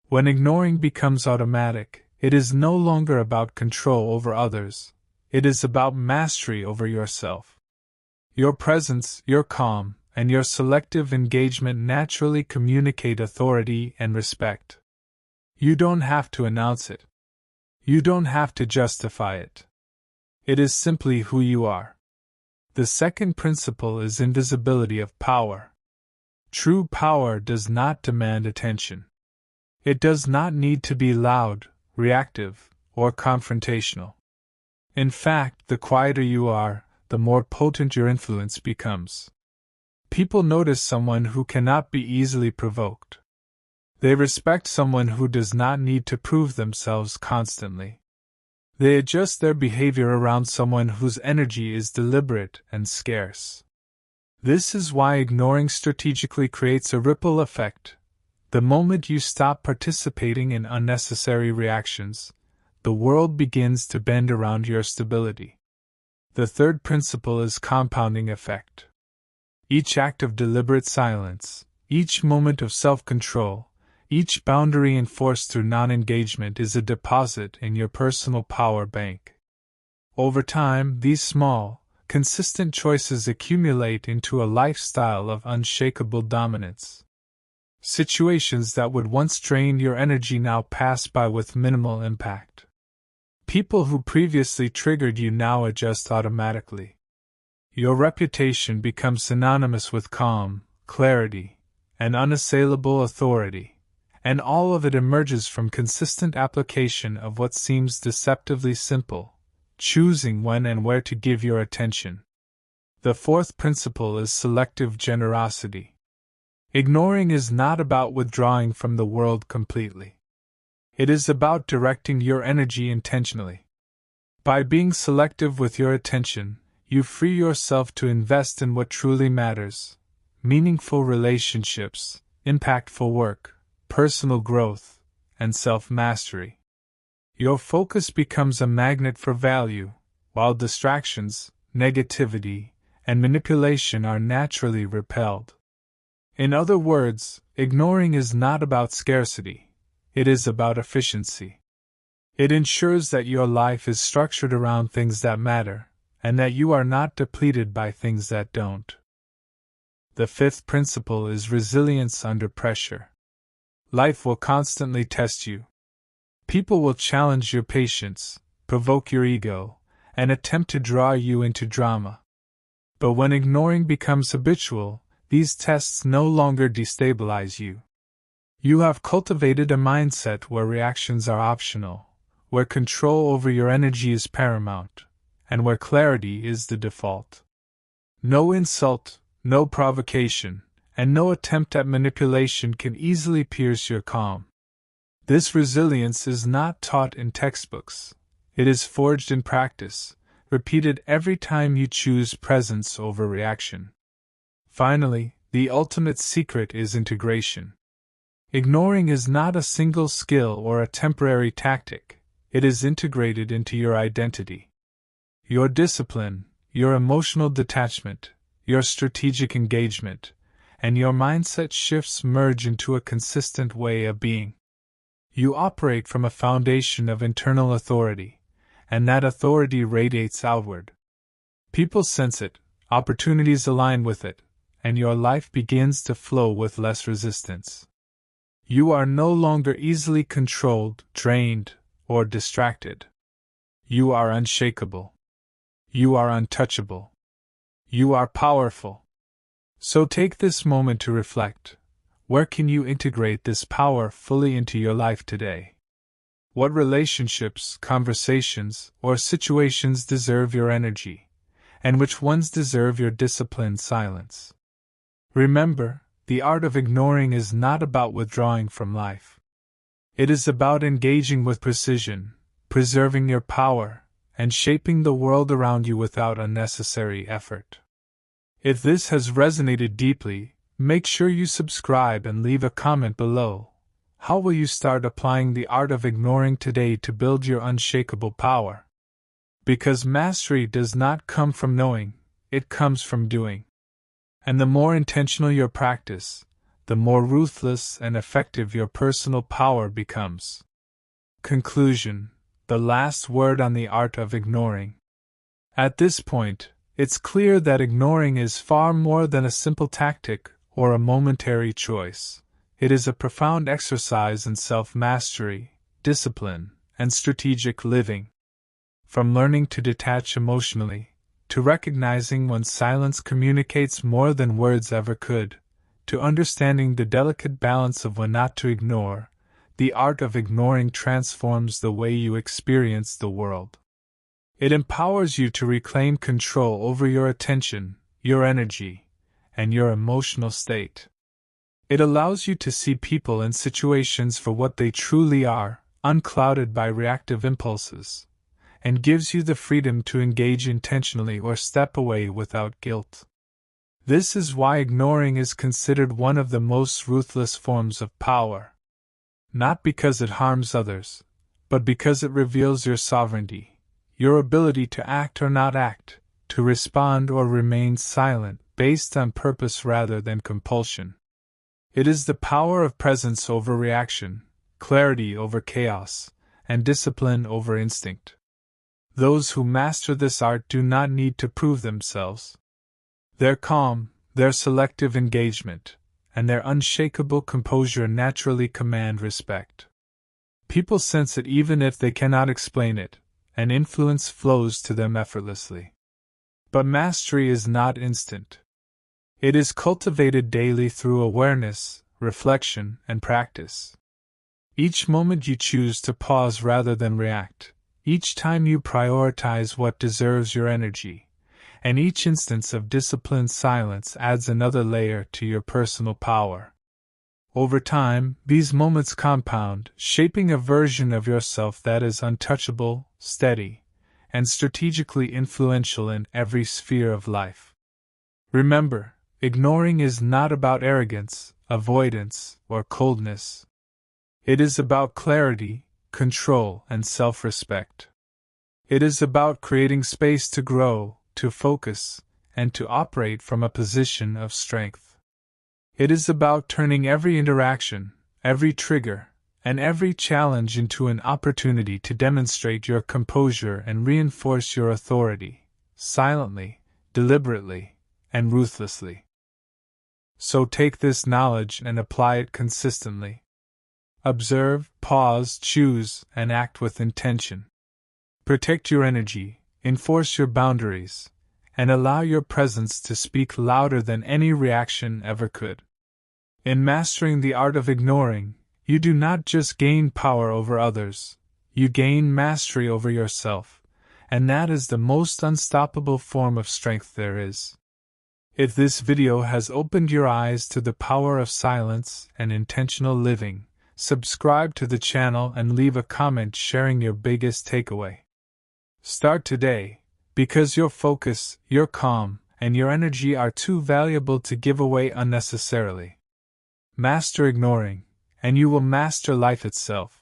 When ignoring becomes automatic, It is no longer about control over others, it is about mastery over yourself. Your presence, your calm, and your selective engagement naturally communicate authority and respect. You don't have to announce it. You don't have to justify it. It is simply who you are. The second principle is invisibility of power. True power does not demand attention. It does not need to be loud, reactive, or confrontational. In fact, the quieter you are, the more potent your influence becomes. People notice someone who cannot be easily provoked. They respect someone who does not need to prove themselves constantly. They adjust their behavior around someone whose energy is deliberate and scarce. This is why ignoring strategically creates a ripple effect. The moment you stop participating in unnecessary reactions, the world begins to bend around your stability. The third principle is compounding effect. Each act of deliberate silence, each moment of self-control, each boundary enforced through non-engagement is a deposit in your personal power bank. Over time, these small, consistent choices accumulate into a lifestyle of unshakable dominance. Situations that would once drain your energy now pass by with minimal impact. People who previously triggered you now adjust automatically. Your reputation becomes synonymous with calm, clarity, and unassailable authority, and all of it emerges from consistent application of what seems deceptively simple: choosing when and where to give your attention. The fourth principle is selective generosity. Ignoring is not about withdrawing from the world completely. It is about directing your energy intentionally. By being selective with your attention, you free yourself to invest in what truly matters: meaningful relationships, impactful work, personal growth, and self-mastery. Your focus becomes a magnet for value, while distractions, negativity, and manipulation are naturally repelled. In other words, ignoring is not about scarcity, it is about efficiency. It ensures that your life is structured around things that matter, and that you are not depleted by things that don't. The fifth principle is resilience under pressure. Life will constantly test you. People will challenge your patience, provoke your ego, and attempt to draw you into drama. But when ignoring becomes habitual, these tests no longer destabilize you. You have cultivated a mindset where reactions are optional, where control over your energy is paramount, and where clarity is the default. No insult, no provocation, and no attempt at manipulation can easily pierce your calm. This resilience is not taught in textbooks. It is forged in practice, repeated every time you choose presence over reaction. Finally, the ultimate secret is integration. Ignoring is not a single skill or a temporary tactic, it is integrated into your identity. Your discipline, your emotional detachment, your strategic engagement, and your mindset shifts merge into a consistent way of being. You operate from a foundation of internal authority, and that authority radiates outward. People sense it, opportunities align with it, and your life begins to flow with less resistance. You are no longer easily controlled, drained, or distracted. You are unshakable. You are untouchable. You are powerful. So take this moment to reflect. Where can you integrate this power fully into your life today? What relationships, conversations, or situations deserve your energy, and which ones deserve your disciplined silence? Remember, the art of ignoring is not about withdrawing from life. It is about engaging with precision, preserving your power, and shaping the world around you without unnecessary effort. If this has resonated deeply, make sure you subscribe and leave a comment below. How will you start applying the art of ignoring today to build your unshakable power? Because mastery does not come from knowing, it comes from doing. And the more intentional your practice, the more ruthless and effective your personal power becomes. Conclusion: the last word on the art of ignoring. At this point, it's clear that ignoring is far more than a simple tactic or a momentary choice. It is a profound exercise in self-mastery, discipline, and strategic living. From learning to detach emotionally, to recognizing when silence communicates more than words ever could, to understanding the delicate balance of when not to ignore, the art of ignoring transforms the way you experience the world. It empowers you to reclaim control over your attention, your energy, and your emotional state. It allows you to see people and situations for what they truly are, unclouded by reactive impulses, and gives you the freedom to engage intentionally or step away without guilt. This is why ignoring is considered one of the most ruthless forms of power. Not because it harms others, but because it reveals your sovereignty, your ability to act or not act, to respond or remain silent, based on purpose rather than compulsion. It is the power of presence over reaction, clarity over chaos, and discipline over instinct. Those who master this art do not need to prove themselves. Their calm, their selective engagement, and their unshakable composure naturally command respect. People sense it even if they cannot explain it, and influence flows to them effortlessly. But mastery is not instant. It is cultivated daily through awareness, reflection, and practice. Each moment you choose to pause rather than react, each time you prioritize what deserves your energy, and each instance of disciplined silence adds another layer to your personal power. Over time, these moments compound, shaping a version of yourself that is untouchable, steady, and strategically influential in every sphere of life. Remember, ignoring is not about arrogance, avoidance, or coldness. It is about clarity, control, and self-respect. It is about creating space to grow, to focus, and to operate from a position of strength. It is about turning every interaction, every trigger, and every challenge into an opportunity to demonstrate your composure and reinforce your authority, silently, deliberately, and ruthlessly. So take this knowledge and apply it consistently. Observe, pause, choose, and act with intention. Protect your energy, enforce your boundaries, and allow your presence to speak louder than any reaction ever could. In mastering the art of ignoring, you do not just gain power over others, you gain mastery over yourself, and that is the most unstoppable form of strength there is. If this video has opened your eyes to the power of silence and intentional living, subscribe to the channel and leave a comment sharing your biggest takeaway. Start today, because your focus, your calm, and your energy are too valuable to give away unnecessarily. Master ignoring, and you will master life itself.